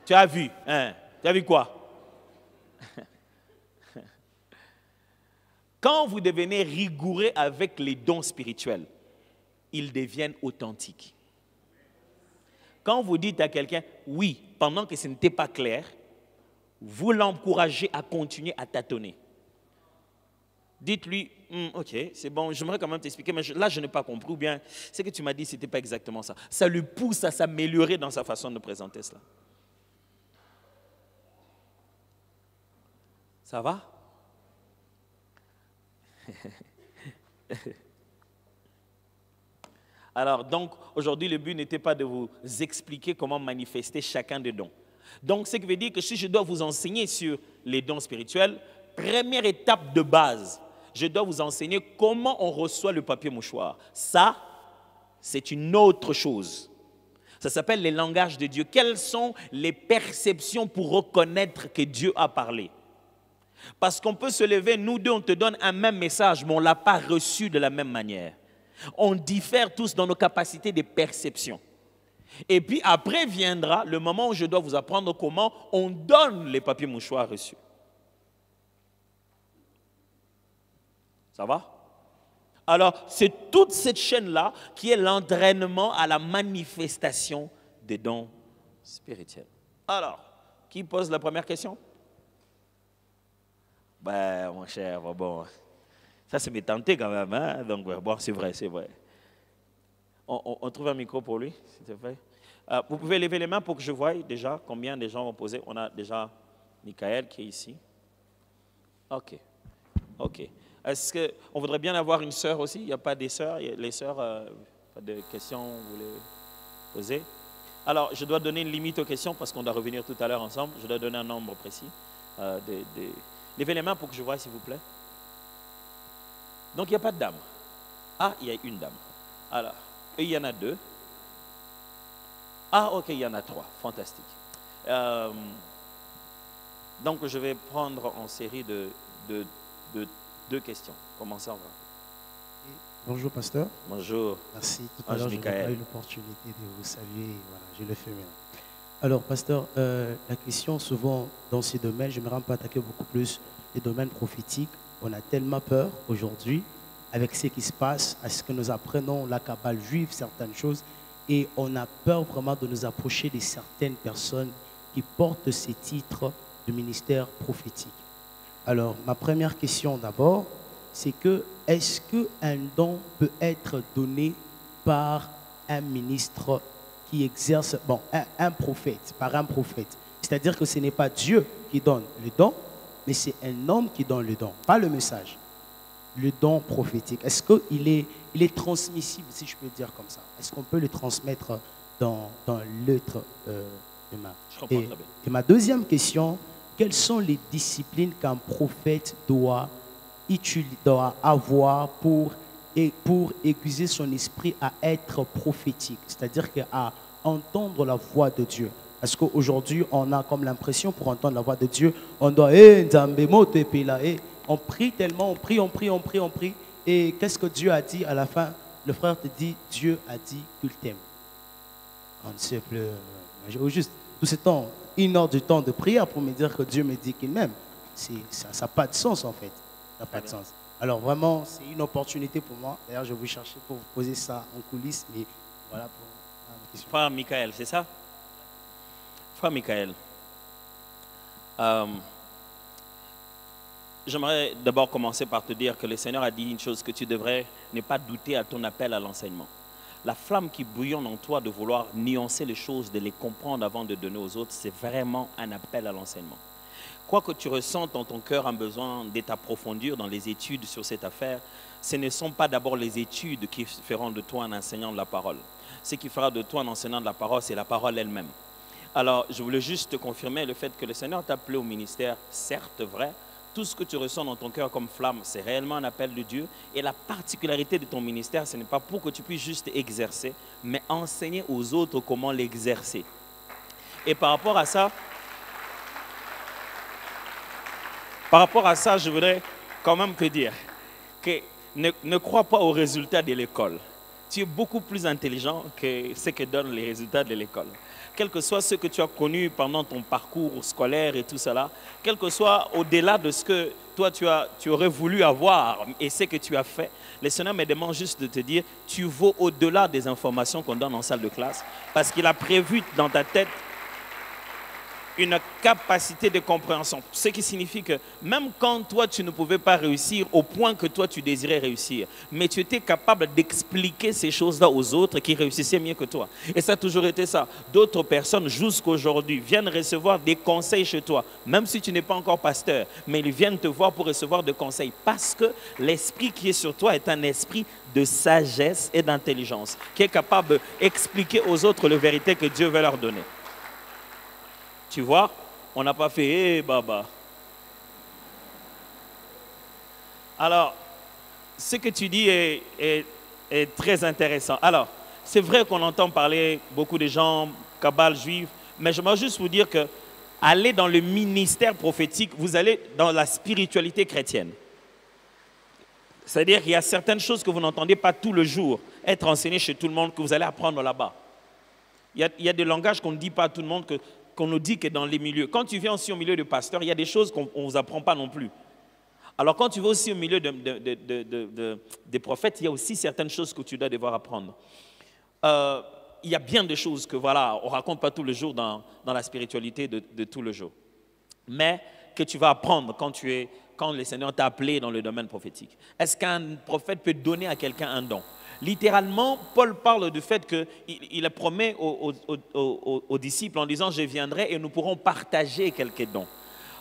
Tu as vu, hein? Tu as vu quoi? Quand vous devenez rigoureux avec les dons spirituels, ils deviennent authentiques. Quand vous dites à quelqu'un, oui, pendant que ce n'était pas clair, vous l'encouragez à continuer à tâtonner. Dites-lui, ok, c'est bon, j'aimerais quand même t'expliquer, mais là, je n'ai pas compris, ou bien, ce que tu m'as dit, ce n'était pas exactement ça. Ça lui pousse à s'améliorer dans sa façon de présenter cela. Ça va? Alors, donc, aujourd'hui, le but n'était pas de vous expliquer comment manifester chacun des dons. Donc, ce qui veut dire que si je dois vous enseigner sur les dons spirituels, première étape de base, je dois vous enseigner comment on reçoit le papier mouchoir. Ça, c'est une autre chose. Ça s'appelle les langages de Dieu. Quelles sont les perceptions pour reconnaître que Dieu a parlé? Parce qu'on peut se lever, nous deux, on te donne un même message, mais on ne l'a pas reçu de la même manière. On diffère tous dans nos capacités de perception. Et puis après viendra le moment où je dois vous apprendre comment on donne les papiers mouchoirs reçus. Ça va? Alors, c'est toute cette chaîne-là qui est l'entraînement à la manifestation des dons spirituel. Alors, qui pose la première question? Ben, mon cher, bon, ça c'est me tenter quand même, hein? Donc, bon, c'est vrai, c'est vrai. On trouve un micro pour lui, s'il te plaît. Vous pouvez lever les mains pour que je voie déjà combien de gens vont poser. On a déjà Michael qui est ici. OK. OK. Est-ce qu'on voudrait bien avoir une sœur aussi? Il n'y a pas des sœurs? Les sœurs, pas de questions vous voulez poser? Alors, je dois donner une limite aux questions parce qu'on doit revenir tout à l'heure ensemble. Je dois donner un nombre précis. Levez les mains pour que je voie, s'il vous plaît. Donc, il n'y a pas de dame. Ah, il y a une dame. Alors, il y en a 2. Ah, OK, il y en a 3. Fantastique. Donc, je vais prendre en série de 2 questions. Commençons. Bonjour, pasteur. Bonjour. Merci. Tout à l'heure, je n'ai pas eu l'opportunité de vous saluer. Voilà, je le fais maintenant. Alors, pasteur, la question, souvent, dans ces domaines, je me rends pas attaquer beaucoup plus les domaines prophétiques. On a tellement peur aujourd'hui avec ce qui se passe, à ce que nous apprenons la Kabbale juive, certaines choses, et on a peur vraiment de nous approcher de certaines personnes qui portent ces titres de ministère prophétique. Alors, ma première question d'abord, c'est que est-ce qu'un don peut être donné par un ministre qui exerce, bon, un prophète, par un prophète? C'est-à-dire que ce n'est pas Dieu qui donne le don, mais c'est un homme qui donne le don, pas le message. Le don prophétique, est-ce qu'il est transmissible, si je peux dire comme ça? Est-ce qu'on peut le transmettre dans l'être humain? Et ma deuxième question, quelles sont les disciplines qu'un prophète doit avoir pour aiguiser son esprit à être prophétique, c'est-à-dire à entendre la voix de Dieu? Parce qu'aujourd'hui, on a comme l'impression, pour entendre la voix de Dieu, on doit, on prie tellement, on prie. Et qu'est-ce que Dieu a dit à la fin? Le frère te dit, Dieu a dit qu'il t'aime. On ne sait plus. Juste tout ce temps, 1 heure du temps de prière pour me dire que Dieu me dit qu'il m'aime. Ça n'a pas de sens en fait. Ça n'a pas de sens. Alors vraiment, c'est une opportunité pour moi. D'ailleurs, je vais vous chercher pour vous poser ça en coulisses. Mais voilà pour la question. Frère Michael, c'est ça? Frère Michael, j'aimerais d'abord commencer par te dire que le Seigneur a dit une chose, que tu devrais ne pas douter à ton appel à l'enseignement. La flamme qui bouillonne en toi de vouloir nuancer les choses, de les comprendre avant de donner aux autres, c'est vraiment un appel à l'enseignement. Quoi que tu ressentes dans ton cœur un besoin d'approfondir dans les études sur cette affaire, ce ne sont pas d'abord les études qui feront de toi un enseignant de la parole. Ce qui fera de toi un enseignant de la parole, c'est la parole elle-même. Alors, je voulais juste te confirmer le fait que le Seigneur t'a appelé au ministère, certes vrai. Tout ce que tu ressens dans ton cœur comme flamme, c'est réellement un appel de Dieu. Et la particularité de ton ministère, ce n'est pas pour que tu puisses juste exercer, mais enseigner aux autres comment l'exercer. Et par rapport à ça, je voudrais quand même te dire que ne crois pas aux résultats de l'école. Tu es beaucoup plus intelligent que ce que donnent les résultats de l'école. Quel que soit ce que tu as connu pendant ton parcours scolaire et tout cela, quel que soit au-delà de ce que toi tu aurais voulu avoir et ce que tu as fait, le Seigneur me demande juste de te dire, tu vaux au-delà des informations qu'on donne en salle de classe, parce qu'il a prévu dans ta tête une capacité de compréhension. Ce qui signifie que même quand toi, tu ne pouvais pas réussir au point que toi, tu désirais réussir, mais tu étais capable d'expliquer ces choses-là aux autres qui réussissaient mieux que toi. Et ça a toujours été ça. D'autres personnes, jusqu'aujourd'hui, viennent recevoir des conseils chez toi, même si tu n'es pas encore pasteur, mais ils viennent te voir pour recevoir des conseils, parce que l'esprit qui est sur toi est un esprit de sagesse et d'intelligence, qui est capable d'expliquer aux autres la vérité que Dieu veut leur donner. Tu vois, on n'a pas fait « Hé, Baba ». Alors, ce que tu dis est très intéressant. Alors, c'est vrai qu'on entend parler beaucoup de gens, Kabbale juive, mais j'aimerais juste vous dire que allez dans le ministère prophétique, vous allez dans la spiritualité chrétienne. C'est-à-dire qu'il y a certaines choses que vous n'entendez pas tout le jour être enseignées chez tout le monde, que vous allez apprendre là-bas. Il y a des langages qu'on ne dit pas à tout le monde, qu'on nous dit que dans les milieux. Quand tu viens aussi au milieu de pasteurs, il y a des choses qu'on ne vous apprend pas non plus. Alors quand tu vas aussi au milieu des prophètes, il y a aussi certaines choses que tu dois devoir apprendre. il y a bien des choses que voilà, on ne raconte pas tous les jours dans la spiritualité de tout le jour. Mais que tu vas apprendre quand le Seigneur t'a appelé dans le domaine prophétique. Est-ce qu'un prophète peut donner à quelqu'un un don? Littéralement, Paul parle du fait qu'il promet aux disciples en disant « Je viendrai et nous pourrons partager quelques dons ».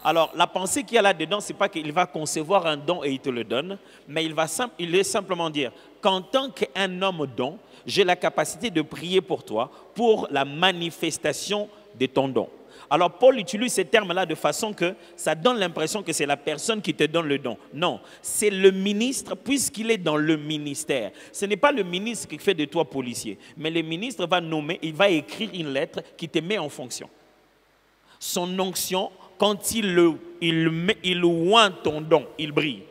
Alors, la pensée qu'il y a là-dedans, ce n'est pas qu'il va concevoir un don et il te le donne, mais il va simplement dire qu'en tant qu'un homme don, j'ai la capacité de prier pour toi, pour la manifestation de ton don. Alors, Paul utilise ces termes-là de façon que ça donne l'impression que c'est la personne qui te donne le don. Non, c'est le ministre, puisqu'il est dans le ministère. Ce n'est pas le ministre qui fait de toi policier, mais le ministre va nommer, il va écrire une lettre qui te met en fonction. Son onction, quand il oint ton don, il brille.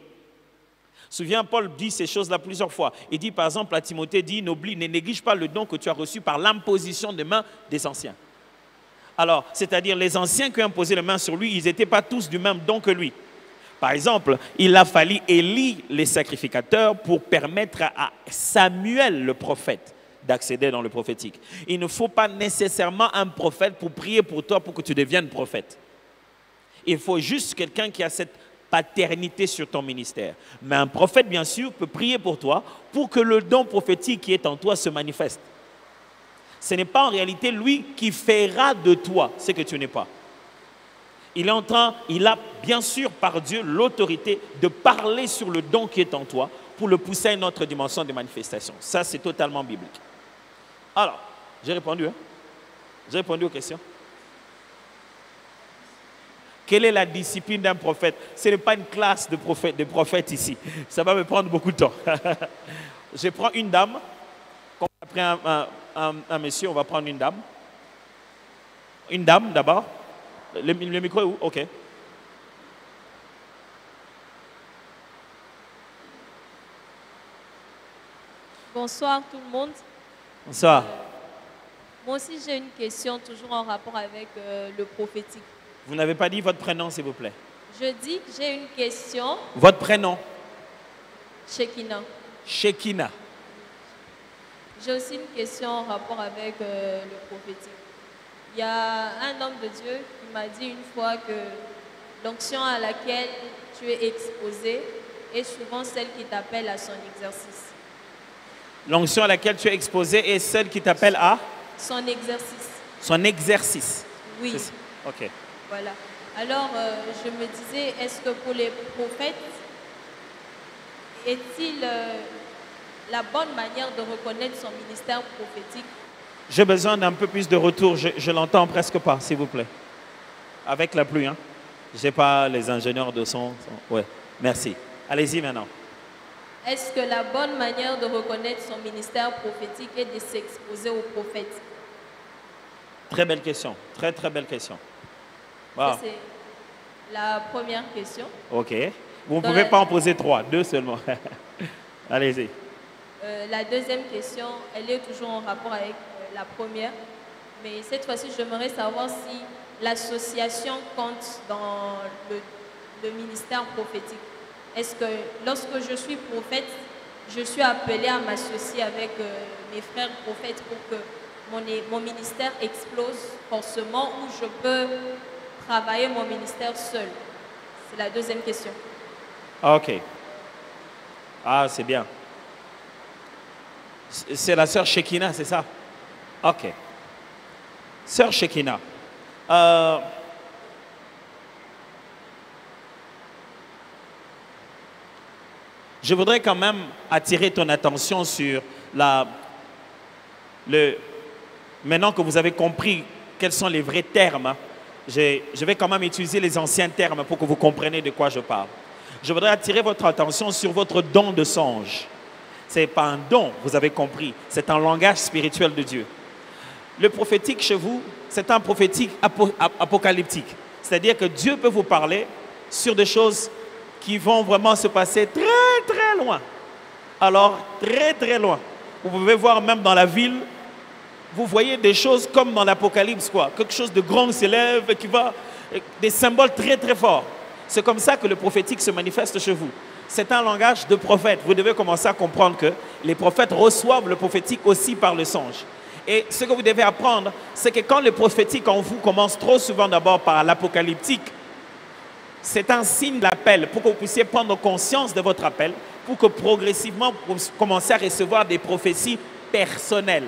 Souviens, Paul dit ces choses-là plusieurs fois. Il dit par exemple à Timothée, ne néglige pas le don que tu as reçu par l'imposition des mains des anciens. Alors, c'est-à-dire les anciens qui ont imposé les mains sur lui, ils n'étaient pas tous du même don que lui. Par exemple, il a fallu Élie, les sacrificateurs, pour permettre à Samuel, le prophète, d'accéder dans le prophétique. Il ne faut pas nécessairement un prophète pour prier pour toi pour que tu deviennes prophète. Il faut juste quelqu'un qui a cette paternité sur ton ministère. Mais un prophète, bien sûr, peut prier pour toi pour que le don prophétique qui est en toi se manifeste. Ce n'est pas en réalité lui qui fera de toi ce que tu n'es pas. Il a bien sûr par Dieu l'autorité de parler sur le don qui est en toi pour le pousser à une autre dimension de manifestation. Ça, c'est totalement biblique. Alors, j'ai répondu, hein? J'ai répondu aux questions. Quelle est la discipline d'un prophète? Ce n'est pas une classe de prophètes ici. Ça va me prendre beaucoup de temps. Je prends une dame. Comme on a pris un monsieur, on va prendre une dame. Une dame d'abord. Le micro est où? OK. Bonsoir tout le monde. Bonsoir. Moi aussi j'ai une question toujours en rapport avec le prophétique. Vous n'avez pas dit votre prénom, s'il vous plaît. Je dis que j'ai une question. Votre prénom? Shekina. Shekina. J'ai aussi une question en rapport avec le prophétique. Il y a un homme de Dieu qui m'a dit une fois que l'onction à laquelle tu es exposé est souvent celle qui t'appelle à son exercice. L'onction à laquelle tu es exposé est celle qui t'appelle à? Son exercice. Son exercice. Oui. OK. Voilà. Alors, je me disais, est-ce que pour les prophètes, est-il la bonne manière de reconnaître son ministère prophétique? J'ai besoin d'un peu plus de retour. Je l'entends presque pas, s'il vous plaît. Avec la pluie, hein? Je n'ai pas les ingénieurs de son. Ouais. Merci. Allez-y maintenant. Est-ce que la bonne manière de reconnaître son ministère prophétique est de s'exposer aux prophètes? Très belle question. Très, très belle question. Wow. Ça, c'est la première question. OK. Vous ne pouvez pas en poser 3, 2 seulement. Allez-y. La deuxième question, elle est toujours en rapport avec la première. Mais cette fois-ci, j'aimerais savoir si l'association compte dans le ministère prophétique. Est-ce que lorsque je suis prophète, je suis appelée à m'associer avec mes frères prophètes pour que mon ministère explose forcément, ou je peux travailler mon ministère seul? C'est la deuxième question. OK. Ah, c'est bien. C'est la sœur Shekina, c'est ça? OK. Sœur Shekina. Je voudrais quand même attirer ton attention sur maintenant que vous avez compris quels sont les vrais termes, je vais quand même utiliser les anciens termes pour que vous compreniez de quoi je parle. Je voudrais attirer votre attention sur votre don de songe. Ce n'est pas un don, vous avez compris, c'est un langage spirituel de Dieu. Le prophétique chez vous, c'est un prophétique apocalyptique. C'est-à-dire que Dieu peut vous parler sur des choses qui vont vraiment se passer très, très loin. Alors, très, très loin. Vous pouvez voir même dans la ville, vous voyez des choses comme dans l'Apocalypse, quoi. Quelque chose de grand s'élève, des symboles très, très forts. C'est comme ça que le prophétique se manifeste chez vous. C'est un langage de prophète. Vous devez commencer à comprendre que les prophètes reçoivent le prophétique aussi par le songe. Et ce que vous devez apprendre, c'est que quand le prophétique en vous commence trop souvent d'abord par l'apocalyptique, c'est un signe d'appel pour que vous puissiez prendre conscience de votre appel, pour que progressivement vous commenciez à recevoir des prophéties personnelles.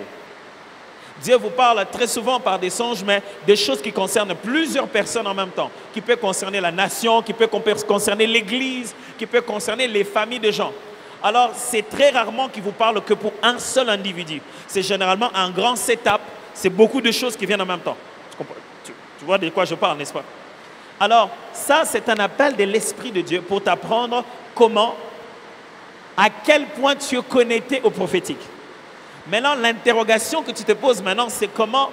Dieu vous parle très souvent par des songes, mais des choses qui concernent plusieurs personnes en même temps, qui peut concerner la nation, qui peut concerner l'Église, qui peut concerner les familles de gens. Alors, c'est très rarement qu'il vous parle que pour un seul individu. C'est généralement un grand setup, c'est beaucoup de choses qui viennent en même temps. Tu vois de quoi je parle, n'est-ce pas? Alors, ça, c'est un appel de l'Esprit de Dieu pour t'apprendre comment, à quel point tu es connecté au prophétique. Maintenant, l'interrogation que tu te poses maintenant, c'est comment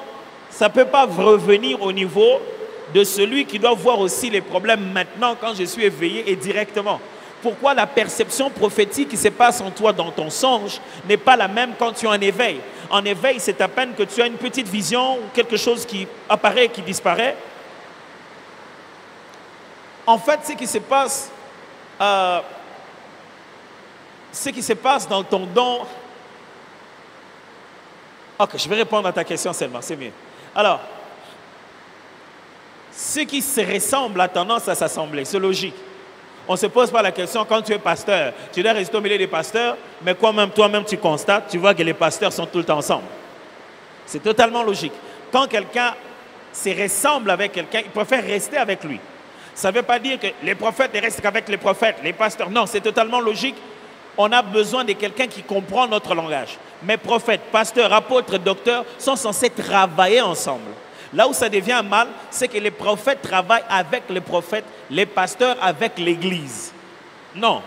ça ne peut pas revenir au niveau de celui qui doit voir aussi les problèmes maintenant quand je suis éveillé et directement. Pourquoi la perception prophétique qui se passe en toi dans ton songe n'est pas la même quand tu es en éveil? En éveil, c'est à peine que tu as une petite vision ou quelque chose qui apparaît et qui disparaît. En fait, ce qui se passe dans ton don... Ok, je vais répondre à ta question seulement, c'est mieux. Alors, ce qui se ressemble a tendance à s'assembler, c'est logique. On ne se pose pas la question quand tu es pasteur. Tu dois rester au milieu des pasteurs, mais quand toi-même tu constates, tu vois que les pasteurs sont tout le temps ensemble. C'est totalement logique. Quand quelqu'un se ressemble avec quelqu'un, il préfère rester avec lui. Ça ne veut pas dire que les prophètes restent qu'avec les prophètes, les pasteurs. Non, c'est totalement logique. On a besoin de quelqu'un qui comprend notre langage. Mais prophètes, pasteurs, apôtres, docteurs sont censés travailler ensemble. Là où ça devient mal, c'est que les prophètes travaillent avec les prophètes, les pasteurs avec l'Église. Non,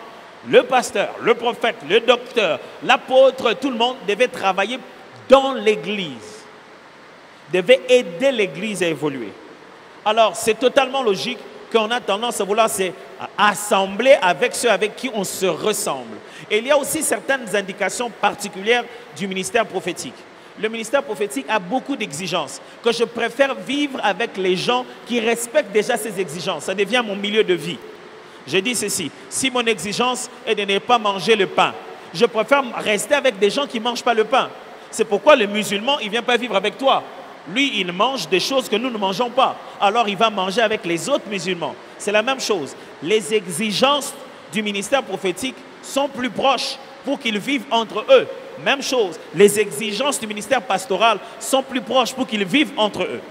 le pasteur, le prophète, le docteur, l'apôtre, tout le monde devait travailler dans l'Église. Devait aider l'Église à évoluer. Alors, c'est totalement logique qu'on a tendance à vouloir s'assembler avec ceux avec qui on se ressemble. Et il y a aussi certaines indications particulières du ministère prophétique. Le ministère prophétique a beaucoup d'exigences, que je préfère vivre avec les gens qui respectent déjà ces exigences. Ça devient mon milieu de vie. Je dis ceci, si mon exigence est de ne pas manger le pain, je préfère rester avec des gens qui ne mangent pas le pain. C'est pourquoi le musulman, il ne vient pas vivre avec toi. Lui, il mange des choses que nous ne mangeons pas. Alors, il va manger avec les autres musulmans. C'est la même chose. Les exigences du ministère prophétique sont plus proches pour qu'ils vivent entre eux. Même chose. Les exigences du ministère pastoral sont plus proches pour qu'ils vivent entre eux.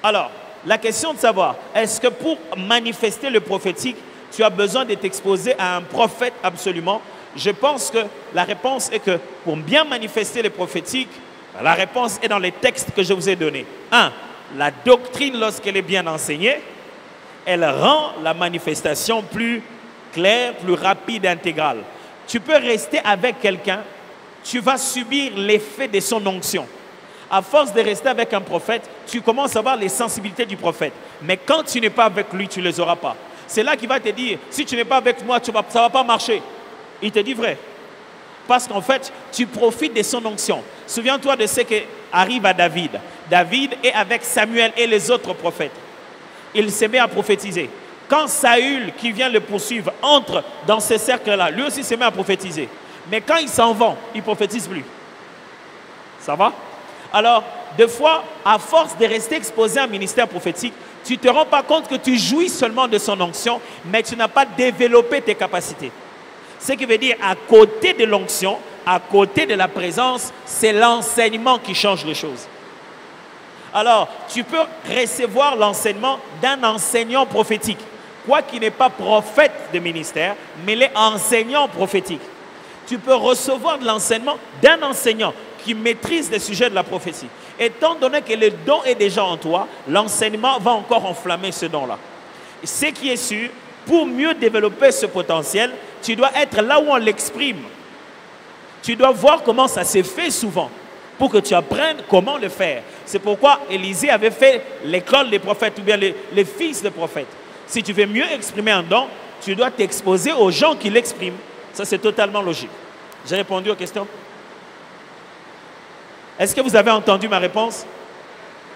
Alors, la question de savoir, est-ce que pour manifester le prophétique, tu as besoin de t'exposer à un prophète absolument? Je pense que la réponse est que pour bien manifester le prophétique, la réponse est dans les textes que je vous ai donnés. 1. La doctrine, lorsqu'elle est bien enseignée, elle rend la manifestation plus claire, plus rapide et intégrale. Tu peux rester avec quelqu'un, tu vas subir l'effet de son onction. À force de rester avec un prophète, tu commences à avoir les sensibilités du prophète. Mais quand tu n'es pas avec lui, tu ne les auras pas. C'est là qu'il va te dire, si tu n'es pas avec moi, ça ne va pas marcher. Il te dit vrai. Parce qu'en fait, tu profites de son onction. Souviens-toi de ce qui arrive à David. David est avec Samuel et les autres prophètes. Il se met à prophétiser. Quand Saül, qui vient le poursuivre, entre dans ce cercle-là, lui aussi se met à prophétiser. Mais quand ils s'en vont, ils ne prophétisent plus. Ça va? Alors, des fois, à force de rester exposé à un ministère prophétique, tu ne te rends pas compte que tu jouis seulement de son onction, mais tu n'as pas développé tes capacités. Ce qui veut dire, à côté de l'onction, à côté de la présence, c'est l'enseignement qui change les choses. Alors, tu peux recevoir l'enseignement d'un enseignant prophétique, quoi qu'il n'est pas prophète de ministère, mais il est enseignant prophétique. Tu peux recevoir de l'enseignement d'un enseignant qui maîtrise les sujets de la prophétie. Étant donné que le don est déjà en toi, l'enseignement va encore enflammer ce don-là. Ce qui est sûr, pour mieux développer ce potentiel, tu dois être là où on l'exprime. Tu dois voir comment ça se fait souvent pour que tu apprennes comment le faire. C'est pourquoi Élisée avait fait l'école des prophètes ou bien les fils des prophètes. Si tu veux mieux exprimer un don, tu dois t'exposer aux gens qui l'expriment. Ça, c'est totalement logique. J'ai répondu aux questions? Est-ce que vous avez entendu ma réponse?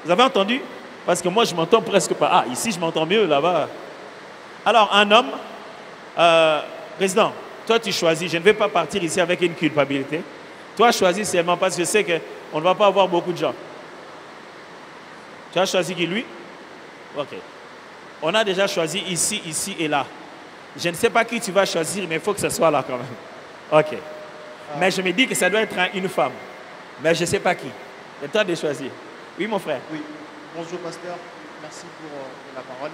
Vous avez entendu? Parce que moi, je m'entends presque pas. Ah, ici, je m'entends mieux, là-bas. Alors, un homme, président, toi, tu choisis. Je ne vais pas partir ici avec une culpabilité. Toi, choisis seulement parce que je sais que On ne va pas avoir beaucoup de gens. Tu as choisi qui, lui? Ok. On a déjà choisi ici, ici et là. Je ne sais pas qui tu vas choisir, mais il faut que ce soit là quand même. Ok. Mais je me dis que ça doit être une femme. Mais je ne sais pas qui. C'est toi de choisir. Oui, mon frère. Oui. Bonjour, pasteur. Merci pour la parole.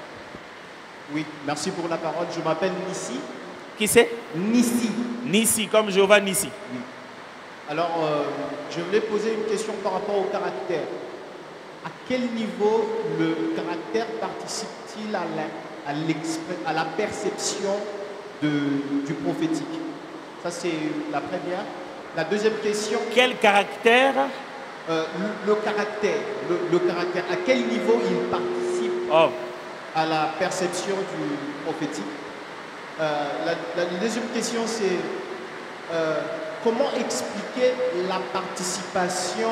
Oui, merci pour la parole. Je m'appelle Nissi. Qui c'est? Nissi. Nissi, comme Jéhovah Nissi. Oui. Alors, je voulais poser une question par rapport au caractère. À quel niveau le caractère participe-t-il à la perception du prophétique? Ça, c'est la première. La deuxième question. Quel caractère? Le caractère. Le caractère. À quel niveau il participe à la perception du prophétique? La deuxième question, c'est comment expliquer la participation?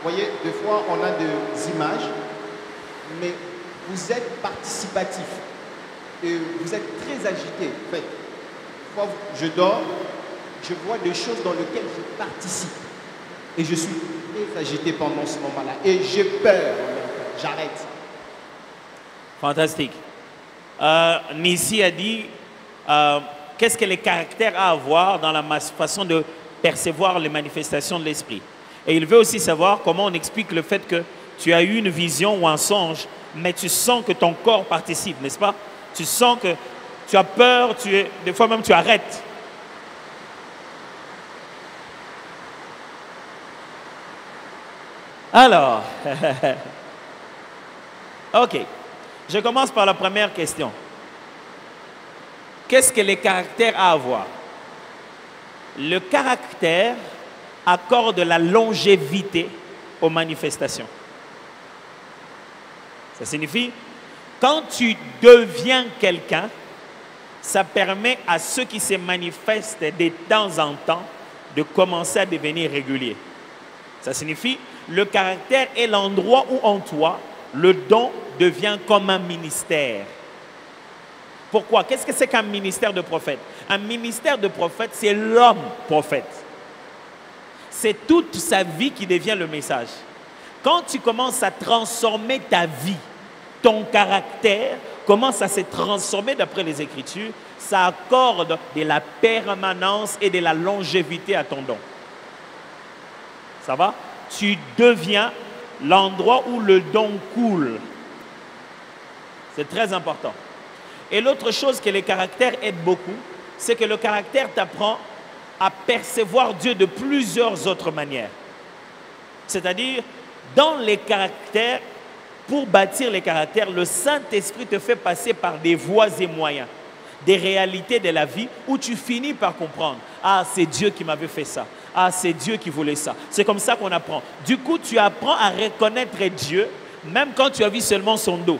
Vous voyez, des fois, on a des images, mais vous êtes participatif et vous êtes très agité. En fait, des fois, je dors, je vois des choses dans lesquelles je participe et je suis très agité pendant ce moment-là et j'ai peur. J'arrête. Fantastique. Nissi a dit qu'est-ce que les caractères a à voir dans la façon de percevoir les manifestations de l'esprit. Et il veut aussi savoir comment on explique le fait que tu as eu une vision ou un songe, mais tu sens que ton corps participe, n'est-ce pas? Tu sens que tu as peur, des fois même tu arrêtes. Alors, ok, je commence par la première question. Qu'est-ce que les caractères a à voir? Le caractère accorde la longévité aux manifestations. Ça signifie, quand tu deviens quelqu'un, ça permet à ceux qui se manifestent de temps en temps de commencer à devenir réguliers. Ça signifie, le caractère est l'endroit où en toi, le don devient comme un ministère. Pourquoi? Qu'est-ce que c'est qu'un ministère de prophète? Un ministère de prophète, c'est l'homme prophète. C'est toute sa vie qui devient le message. Quand tu commences à transformer ta vie, ton caractère commence à se transformer d'après les Écritures, ça accorde de la permanence et de la longévité à ton don. Ça va? Tu deviens l'endroit où le don coule. C'est très important. Et l'autre chose que les caractères aident beaucoup, c'est que le caractère t'apprend à percevoir Dieu de plusieurs autres manières. C'est-à-dire, dans les caractères, pour bâtir les caractères, le Saint-Esprit te fait passer par des voies et moyens, des réalités de la vie où tu finis par comprendre. Ah, c'est Dieu qui m'avait fait ça. Ah, c'est Dieu qui voulait ça. C'est comme ça qu'on apprend. Du coup, tu apprends à reconnaître Dieu, même quand tu as vu seulement son dos.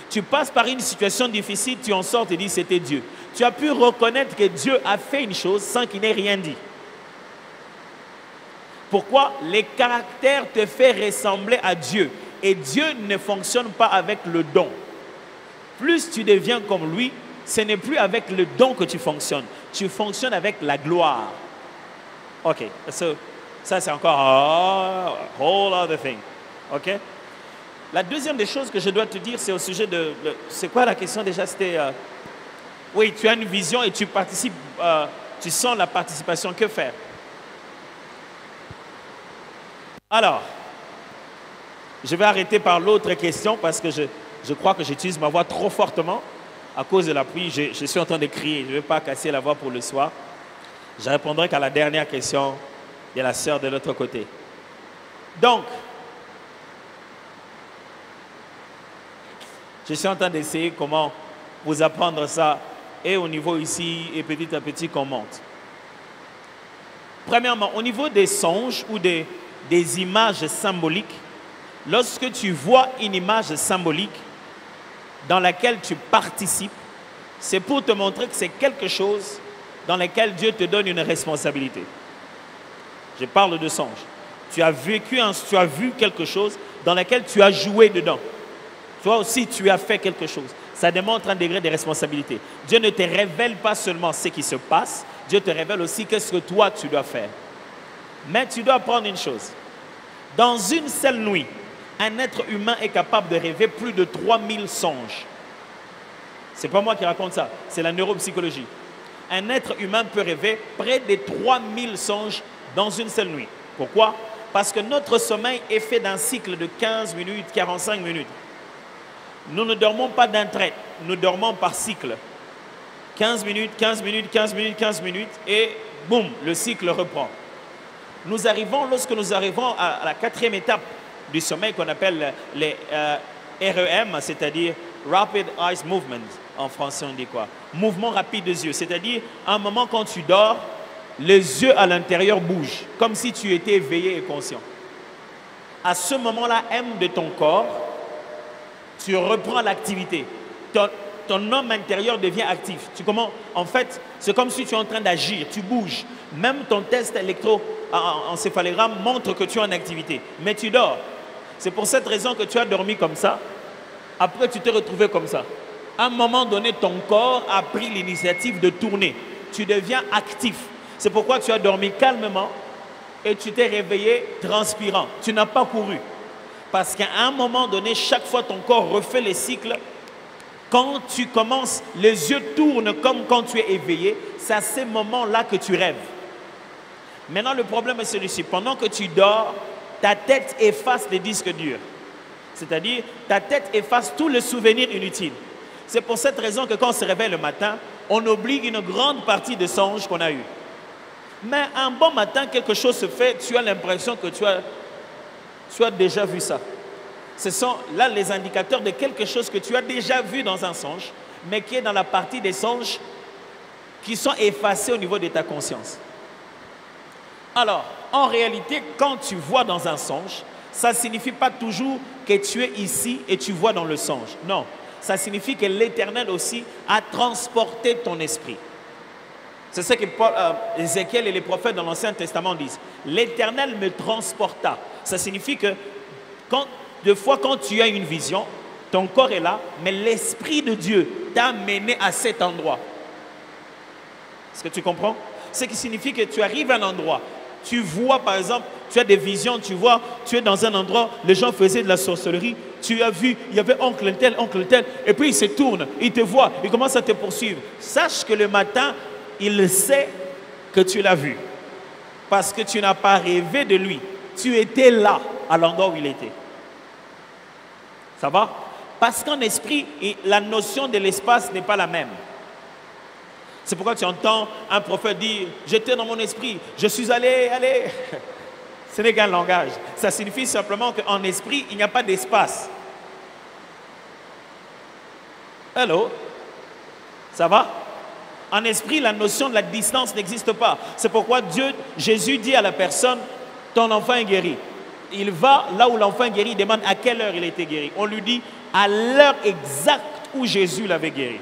Tu passes par une situation difficile, tu en sors et dis c'était Dieu. Tu as pu reconnaître que Dieu a fait une chose sans qu'il n'ait rien dit. Pourquoi? Les caractères te font ressembler à Dieu. Et Dieu ne fonctionne pas avec le don. Plus tu deviens comme lui, ce n'est plus avec le don que tu fonctionnes. Tu fonctionnes avec la gloire. Ok, ça c'est encore a whole other thing. Ok? La deuxième des choses que je dois te dire, c'est au sujet de... c'est quoi la question déjà? C'était... oui, tu as une vision et tu participes, tu sens la participation. Que faire? Alors, je vais arrêter par l'autre question parce que je crois que j'utilise ma voix trop fortement à cause de la pluie. Je suis en train de crier. Je ne vais pas casser la voix pour le soir. Je répondrai qu'à la dernière question de la sœur de l'autre côté. Donc, je suis en train d'essayer comment vous apprendre ça et au niveau ici et petit à petit qu'on monte. Premièrement, au niveau des songes ou des images symboliques, lorsque tu vois une image symbolique dans laquelle tu participes, c'est pour te montrer que c'est quelque chose dans lequel Dieu te donne une responsabilité. Je parle de songe. Tu as vu quelque chose dans lequel tu as joué dedans. Toi aussi, tu as fait quelque chose. Ça démontre un degré de responsabilité. Dieu ne te révèle pas seulement ce qui se passe, Dieu te révèle aussi qu'est-ce que toi, tu dois faire. Mais tu dois apprendre une chose. Dans une seule nuit, un être humain est capable de rêver plus de 3000 songes. Ce n'est pas moi qui raconte ça, c'est la neuropsychologie. Un être humain peut rêver près de 3000 songes dans une seule nuit. Pourquoi? Parce que notre sommeil est fait d'un cycle de 15 minutes, 45 minutes. Nous ne dormons pas d'un trait, nous dormons par cycle. 15 minutes, 15 minutes, 15 minutes, 15 minutes, et boum, le cycle reprend. Lorsque nous arrivons à la quatrième étape du sommeil qu'on appelle les REM, c'est-à-dire Rapid Eye Movement, en français on dit quoi? Mouvement rapide des yeux, c'est-à-dire à un moment quand tu dors, les yeux à l'intérieur bougent, comme si tu étais éveillé et conscient. À ce moment-là, M de ton corps, tu reprends l'activité. Ton homme intérieur devient actif. En fait, c'est comme si tu es en train d'agir, tu bouges. Même ton test électroencéphalogramme montre que tu es en activité, mais tu dors. C'est pour cette raison que tu as dormi comme ça. Après, tu t'es retrouvé comme ça. À un moment donné, ton corps a pris l'initiative de tourner. Tu deviens actif. C'est pourquoi tu as dormi calmement et tu t'es réveillé transpirant. Tu n'as pas couru. Parce qu'à un moment donné, chaque fois ton corps refait les cycles. Quand tu commences, les yeux tournent comme quand tu es éveillé. C'est à ces moments-là que tu rêves. Maintenant, le problème est celui-ci. Pendant que tu dors, ta tête efface les disques durs. C'est-à-dire, ta tête efface tous les souvenirs inutiles. C'est pour cette raison que quand on se réveille le matin, on oublie une grande partie des songes qu'on a eus. Mais un bon matin, quelque chose se fait, tu as l'impression que tu as déjà vu ça. Ce sont là les indicateurs de quelque chose que tu as déjà vu dans un songe, mais qui est dans la partie des songes qui sont effacés au niveau de ta conscience. Alors, en réalité, quand tu vois dans un songe, ça ne signifie pas toujours que tu es ici et tu vois dans le songe. Non, ça signifie que l'Éternel aussi a transporté ton esprit. C'est ce que Ézéchiel et les prophètes dans l'Ancien Testament disent. L'Éternel me transporta. Ça signifie que des fois quand tu as une vision, ton corps est là, mais l'Esprit de Dieu t'a mené à cet endroit. Est-ce que tu comprends? Ce qui signifie que tu arrives à un endroit, tu vois par exemple, tu as des visions, tu vois, tu es dans un endroit, les gens faisaient de la sorcellerie, tu as vu, il y avait oncle tel, et puis il se tourne, il te voit, il commence à te poursuivre. Sache que le matin, il sait que tu l'as vu. Parce que tu n'as pas rêvé de lui. Tu étais là, à l'endroit où il était. Ça va? Parce qu'en esprit, la notion de l'espace n'est pas la même. C'est pourquoi tu entends un prophète dire « J'étais dans mon esprit, je suis allé. » Ce n'est qu'un langage. Ça signifie simplement qu'en esprit, il n'y a pas d'espace. Hello? Ça va? En esprit, la notion de la distance n'existe pas. C'est pourquoi Jésus dit à la personne, ton enfant est guéri. Il va là où l'enfant est guéri, il demande à quelle heure il a été guéri. On lui dit à l'heure exacte où Jésus l'avait guéri.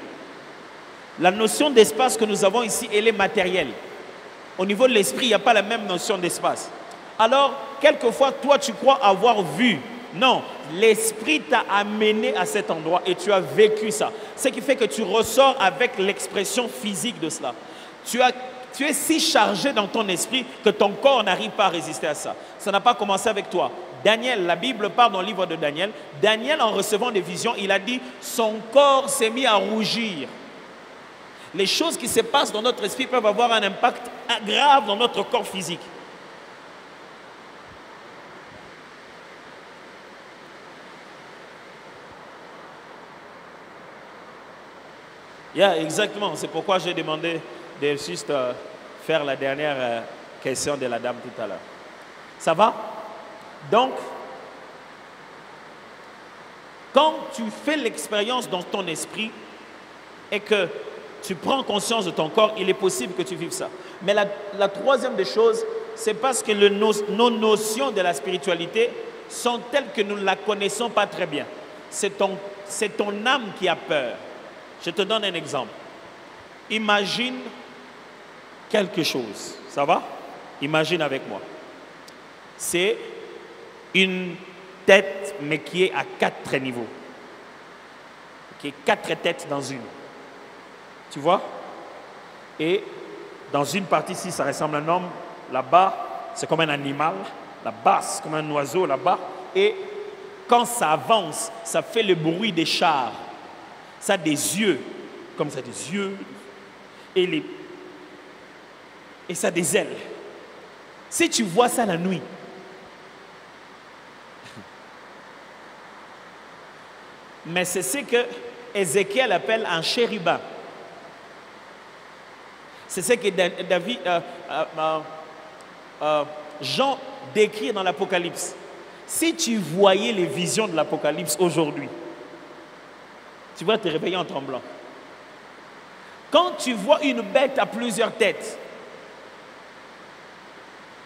La notion d'espace que nous avons ici, elle est matérielle. Au niveau de l'esprit, il n'y a pas la même notion d'espace. Alors, quelquefois, toi, tu crois avoir vu. Non, l'esprit t'a amené à cet endroit et tu as vécu ça. Ce qui fait que tu ressors avec l'expression physique de cela. Tu es si chargé dans ton esprit que ton corps n'arrive pas à résister à ça. Ça n'a pas commencé avec toi. Daniel, la Bible parle dans le livre de Daniel. Daniel, en recevant des visions, il a dit « son corps s'est mis à rougir ». Les choses qui se passent dans notre esprit peuvent avoir un impact grave dans notre corps physique. Exactement. C'est pourquoi j'ai demandé de juste faire la dernière question de la dame tout à l'heure. Ça va? Donc, quand tu fais l'expérience dans ton esprit et que tu prends conscience de ton corps, il est possible que tu vives ça. Mais la troisième des choses, c'est parce que nos notions de la spiritualité sont telles que nous ne la connaissons pas très bien. C'est ton âme qui a peur. Je te donne un exemple. Imagine quelque chose. Ça va? Imagine avec moi. C'est une tête, mais qui est à 4 niveaux. Qui est 4 têtes dans une. Tu vois? Et dans une partie ici, ça ressemble à un homme. Là-bas, c'est comme un animal. la basse comme un oiseau là-bas. Et quand ça avance, ça fait le bruit des chars. Ça a des yeux, comme ça, des yeux. Et ça a des ailes. Si tu vois ça la nuit, mais c'est ce que Ézéchiel appelle un chérubin. C'est ce que Jean décrit dans l'Apocalypse. Si tu voyais les visions de l'Apocalypse aujourd'hui, tu vas te réveiller en tremblant. Quand tu vois une bête à plusieurs têtes,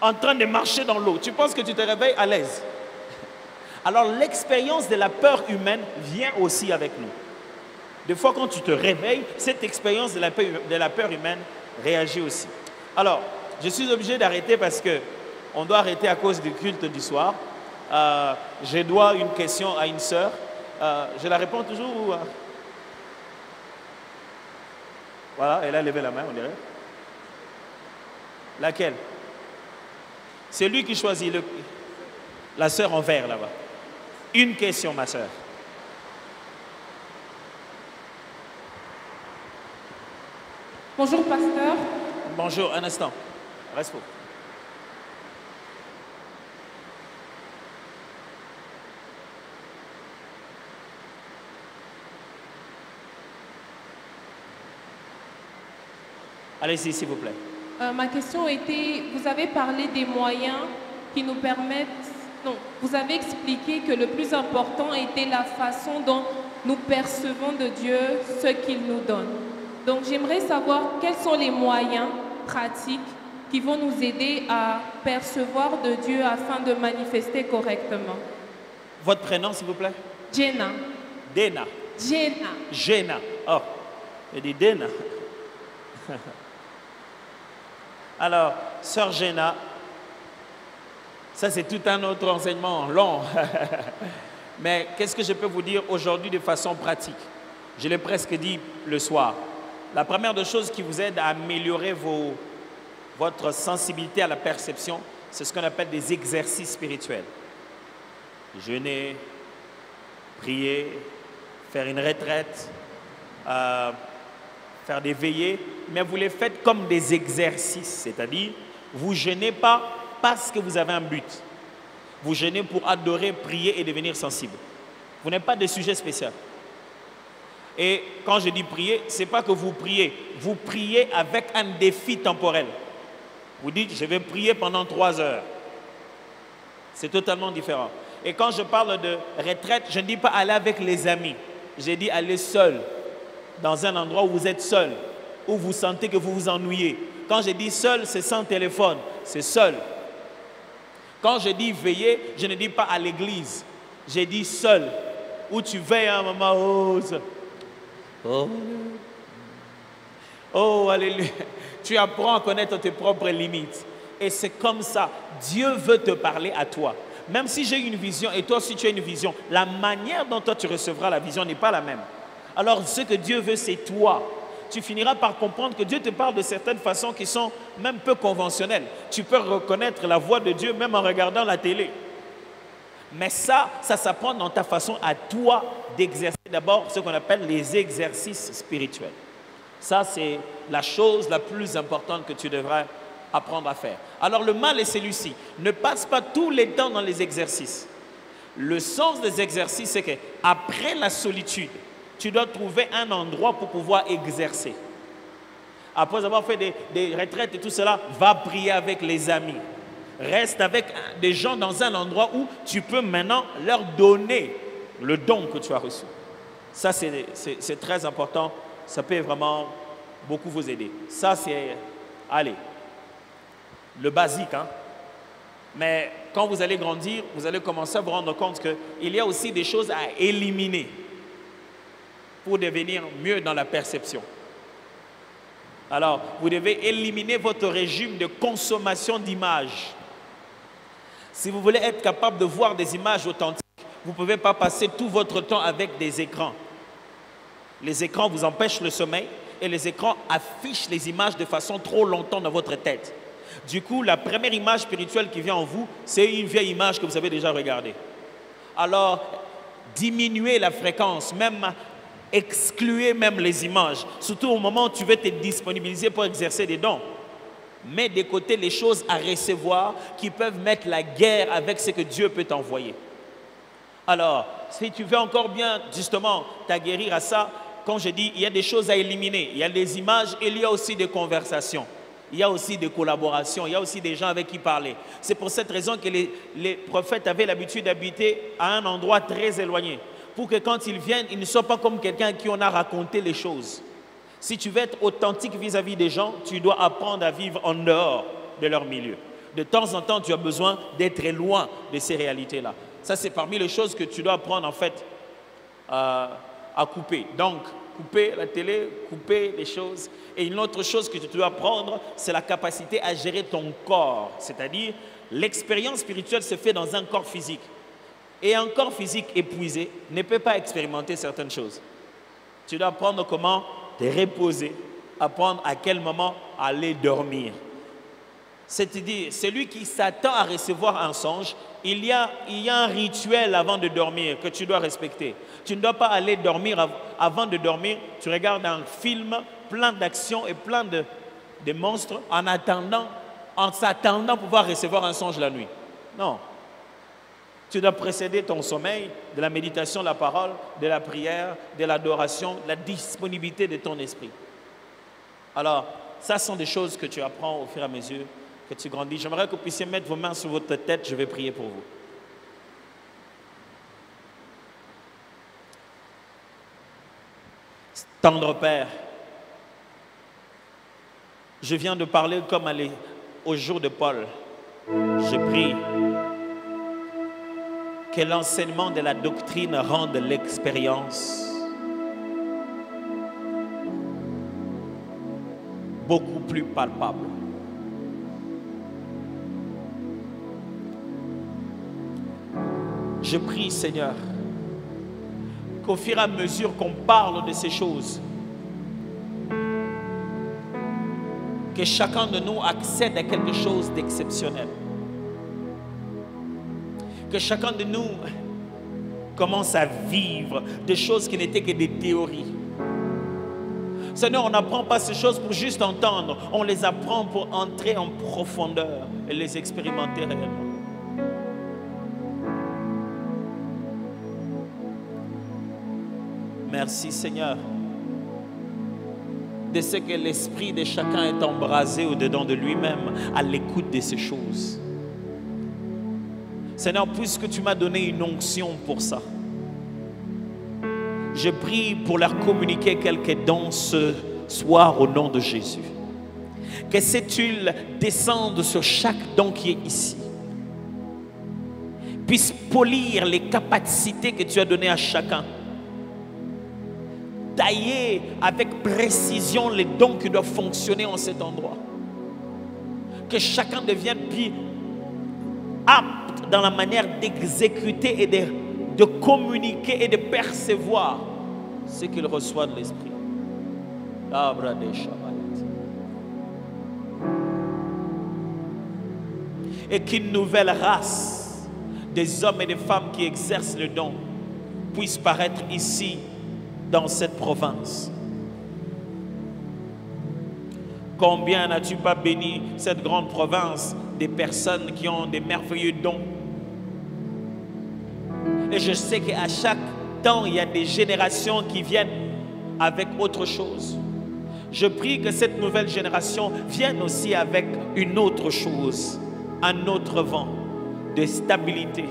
en train de marcher dans l'eau, tu penses que tu te réveilles à l'aise. Alors l'expérience de la peur humaine vient aussi avec nous. Des fois quand tu te réveilles, cette expérience de la peur humaine réagit aussi. Alors, je suis obligé d'arrêter parce qu'on doit arrêter à cause du culte du soir. Je dois une question à une sœur. Je la réponds toujours ou... Voilà, elle a levé la main, on dirait. Laquelle? C'est lui qui choisit, la sœur en vert là-bas. Une question, ma sœur. Bonjour, pasteur. Bonjour, un instant. Reste faux. Allez-y, s'il vous plaît. Ma question était, vous avez parlé des moyens qui nous permettent... Non, vous avez expliqué que le plus important était la façon dont nous percevons de Dieu ce qu'il nous donne. Donc j'aimerais savoir quels sont les moyens pratiques qui vont nous aider à percevoir de Dieu afin de manifester correctement. Votre prénom, s'il vous plaît? Jenna. Dena. Jenna. Jenna. Oh, elle dit Dena. Alors, sœur Jenna, ça c'est tout un autre enseignement long. Mais qu'est-ce que je peux vous dire aujourd'hui de façon pratique? Je l'ai presque dit le soir. La première des choses qui vous aide à améliorer votre sensibilité à la perception, c'est ce qu'on appelle des exercices spirituels. Jeûner, prier, faire une retraite, faire des veillées, mais vous les faites comme des exercices, c'est-à-dire vous ne jeûnez pas parce que vous avez un but. Vous jeûnez pour adorer, prier et devenir sensible. Vous n'avez pas de sujet spécial. Et quand je dis prier, ce n'est pas que vous priez avec un défi temporel. Vous dites, je vais prier pendant 3 heures. C'est totalement différent. Et quand je parle de retraite, je ne dis pas aller avec les amis. J'ai dit aller seul, dans un endroit où vous êtes seul, où vous sentez que vous vous ennuyez. Quand je dis seul, c'est sans téléphone, c'est seul. Quand je dis veiller, je ne dis pas à l'église. J'ai dit seul, où tu veilles à un moment. Oh, alléluia. Tu apprends à connaître tes propres limites. Et c'est comme ça. Dieu veut te parler à toi. Même si j'ai une vision et toi si tu as une vision, la manière dont toi tu recevras la vision n'est pas la même. Alors ce que Dieu veut, c'est toi. Tu finiras par comprendre que Dieu te parle de certaines façons qui sont même peu conventionnelles. Tu peux reconnaître la voix de Dieu même en regardant la télé. Mais ça s'apprend dans ta façon à toi d'exercer d'abord ce qu'on appelle les exercices spirituels. Ça, c'est la chose la plus importante que tu devrais apprendre à faire. Alors le mal est celui-ci. Ne passe pas tous les temps dans les exercices. Le sens des exercices, c'est qu'après la solitude, tu dois trouver un endroit pour pouvoir exercer. Après avoir fait des retraites et tout cela, va prier avec les amis. Reste avec des gens dans un endroit où tu peux maintenant leur donner le don que tu as reçu. Ça, c'est très important. Ça peut vraiment beaucoup vous aider. Ça, c'est, allez, le basique. Hein? Mais quand vous allez grandir, vous allez commencer à vous rendre compte qu'il y a aussi des choses à éliminer pour devenir mieux dans la perception. Alors, vous devez éliminer votre régime de consommation d'images. Si vous voulez être capable de voir des images authentiques, vous ne pouvez pas passer tout votre temps avec des écrans. Les écrans vous empêchent le sommeil et les écrans affichent les images de façon trop longtemps dans votre tête. Du coup, la première image spirituelle qui vient en vous, c'est une vieille image que vous avez déjà regardée. Alors, diminuez la fréquence, même excluez même les images. Surtout au moment où tu veux te disponibiliser pour exercer des dons. Mets de côté les choses à recevoir qui peuvent mettre la guerre avec ce que Dieu peut t'envoyer. Alors, si tu veux encore bien, justement, t'aguerrir à ça, comme je dis, il y a des choses à éliminer. Il y a des images et il y a aussi des conversations. Il y a aussi des collaborations. Il y a aussi des gens avec qui parler. C'est pour cette raison que les prophètes avaient l'habitude d'habiter à un endroit très éloigné. Pour que quand ils viennent, ils ne soient pas comme quelqu'un à qui on a raconté les choses. Si tu veux être authentique vis-à-vis des gens, tu dois apprendre à vivre en dehors de leur milieu. De temps en temps, tu as besoin d'être loin de ces réalités-là. Ça, c'est parmi les choses que tu dois apprendre en fait à couper. Donc, couper la télé, couper les choses. Et une autre chose que tu dois apprendre, c'est la capacité à gérer ton corps. C'est-à-dire, l'expérience spirituelle se fait dans un corps physique. Et un corps physique épuisé ne peut pas expérimenter certaines choses. Tu dois apprendre comment te reposer, apprendre à quel moment aller dormir. C'est-à-dire, celui qui s'attend à recevoir un songe, il y a un rituel avant de dormir que tu dois respecter. Tu ne dois pas aller dormir avant de dormir. Tu regardes un film plein d'actions et plein de monstres en s'attendant à pouvoir recevoir un songe la nuit. Non. Tu dois précéder ton sommeil de la méditation, de la parole, de la prière, de l'adoration, de la disponibilité de ton esprit. Alors, ça sont des choses que tu apprends au fur et à mesure que tu grandis. J'aimerais que vous puissiez mettre vos mains sur votre tête. Je vais prier pour vous. Tendre Père, je viens de parler comme au jour de Paul. Je prie que l'enseignement de la doctrine rende l'expérience beaucoup plus palpable. Je prie, Seigneur, qu'au fur et à mesure qu'on parle de ces choses, que chacun de nous accède à quelque chose d'exceptionnel. Que chacun de nous commence à vivre des choses qui n'étaient que des théories. Seigneur, on n'apprend pas ces choses pour juste entendre, on les apprend pour entrer en profondeur et les expérimenter réellement. Merci Seigneur de ce que l'esprit de chacun est embrasé au-dedans de lui-même à l'écoute de ces choses. Seigneur, puisque tu m'as donné une onction pour ça, je prie pour leur communiquer quelques dons ce soir au nom de Jésus. Que cette huile descende sur chaque don qui est ici, puisse polir les capacités que tu as données à chacun, tailler avec précision les dons qui doivent fonctionner en cet endroit. Que chacun devienne plus apte dans la manière d'exécuter et de communiquer et de percevoir ce qu'il reçoit de l'Esprit. Et qu'une nouvelle race des hommes et des femmes qui exercent le don puisse paraître ici dans cette province. Combien n'as-tu pas béni cette grande province des personnes qui ont des merveilleux dons? Et je sais qu'à chaque temps, il y a des générations qui viennent avec autre chose. Je prie que cette nouvelle génération vienne aussi avec une autre chose, un autre vent de stabilité,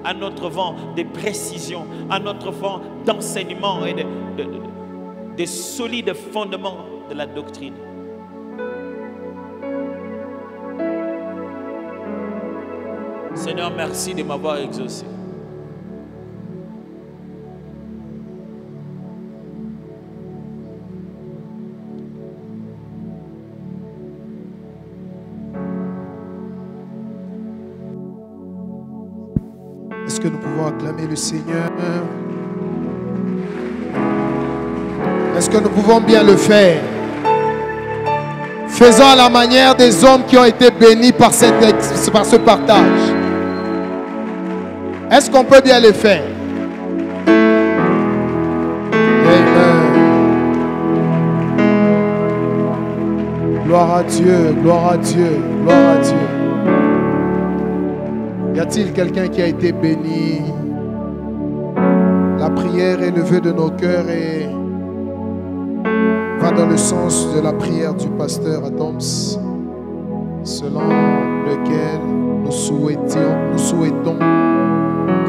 un autre vent de précision, un autre vent d'enseignement et de solides fondements de la doctrine. Seigneur, merci de m'avoir exaucé. Est-ce que nous pouvons acclamer le Seigneur? Est-ce que nous pouvons bien le faire? Faisons à la manière des hommes qui ont été bénis par ce partage. Est-ce qu'on peut bien le faire? Amen. Gloire à Dieu, gloire à Dieu, gloire à Dieu. Y a-t-il quelqu'un qui a été béni? La prière élevée de nos cœurs et va dans le sens de la prière du pasteur Adams, selon lequel nous souhaitons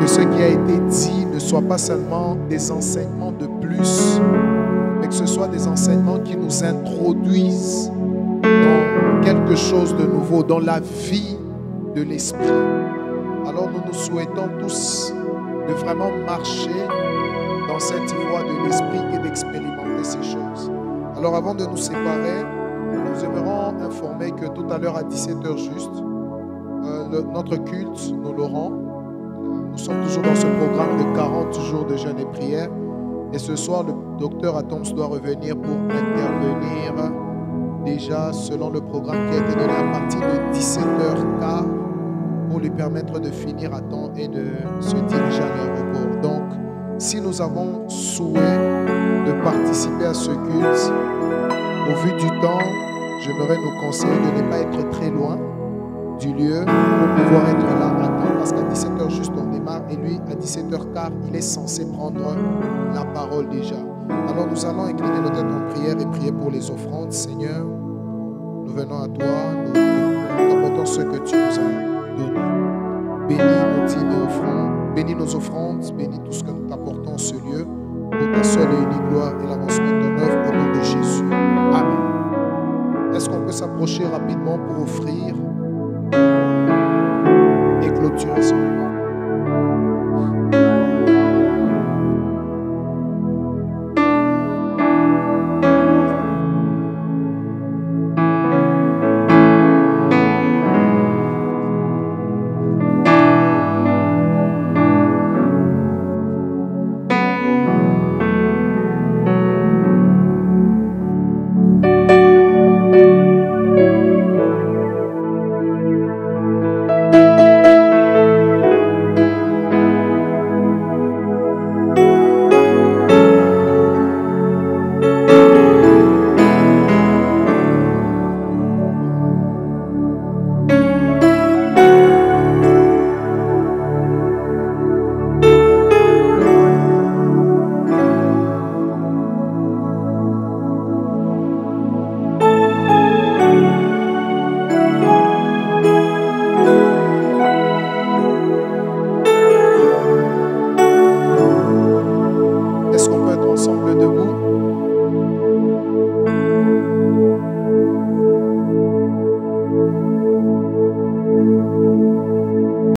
que ce qui a été dit ne soit pas seulement des enseignements de plus, mais que ce soit des enseignements qui nous introduisent dans quelque chose de nouveau, dans la vie de l'esprit. Alors nous nous souhaitons tous de vraiment marcher dans cette voie de l'esprit et d'expérimenter ces choses. Alors avant de nous séparer, nous aimerons informer que tout à l'heure à 17h juste, notre culte, nous l'aurons. Nous sommes toujours dans ce programme de 40 jours de jeûne et prière. Et ce soir, le docteur Adams doit revenir pour intervenir déjà selon le programme qui a été donné à partir de 17h15 pour lui permettre de finir à temps et de se diriger à l'aéroport. Donc, si nous avons souhait de participer à ce culte, au vu du temps, j'aimerais nous conseiller de ne pas être très loin du lieu pour pouvoir être là à temps, parce qu'à 17h juste on démarre et lui à 17h15 il est censé prendre la parole déjà. Alors nous allons incliner nos têtes en prière et prier pour les offrandes. Seigneur, nous venons à toi, nous t'apportons ce que tu nous as donné. Bénis nos dîmes et offrandes, bénis nos offrandes, bénis tout ce que nous t'apportons en ce lieu pour ta seule et unique gloire et l'avancement de ton œuvre au nom de Jésus. Amen. Est-ce qu'on peut s'approcher rapidement pour offrir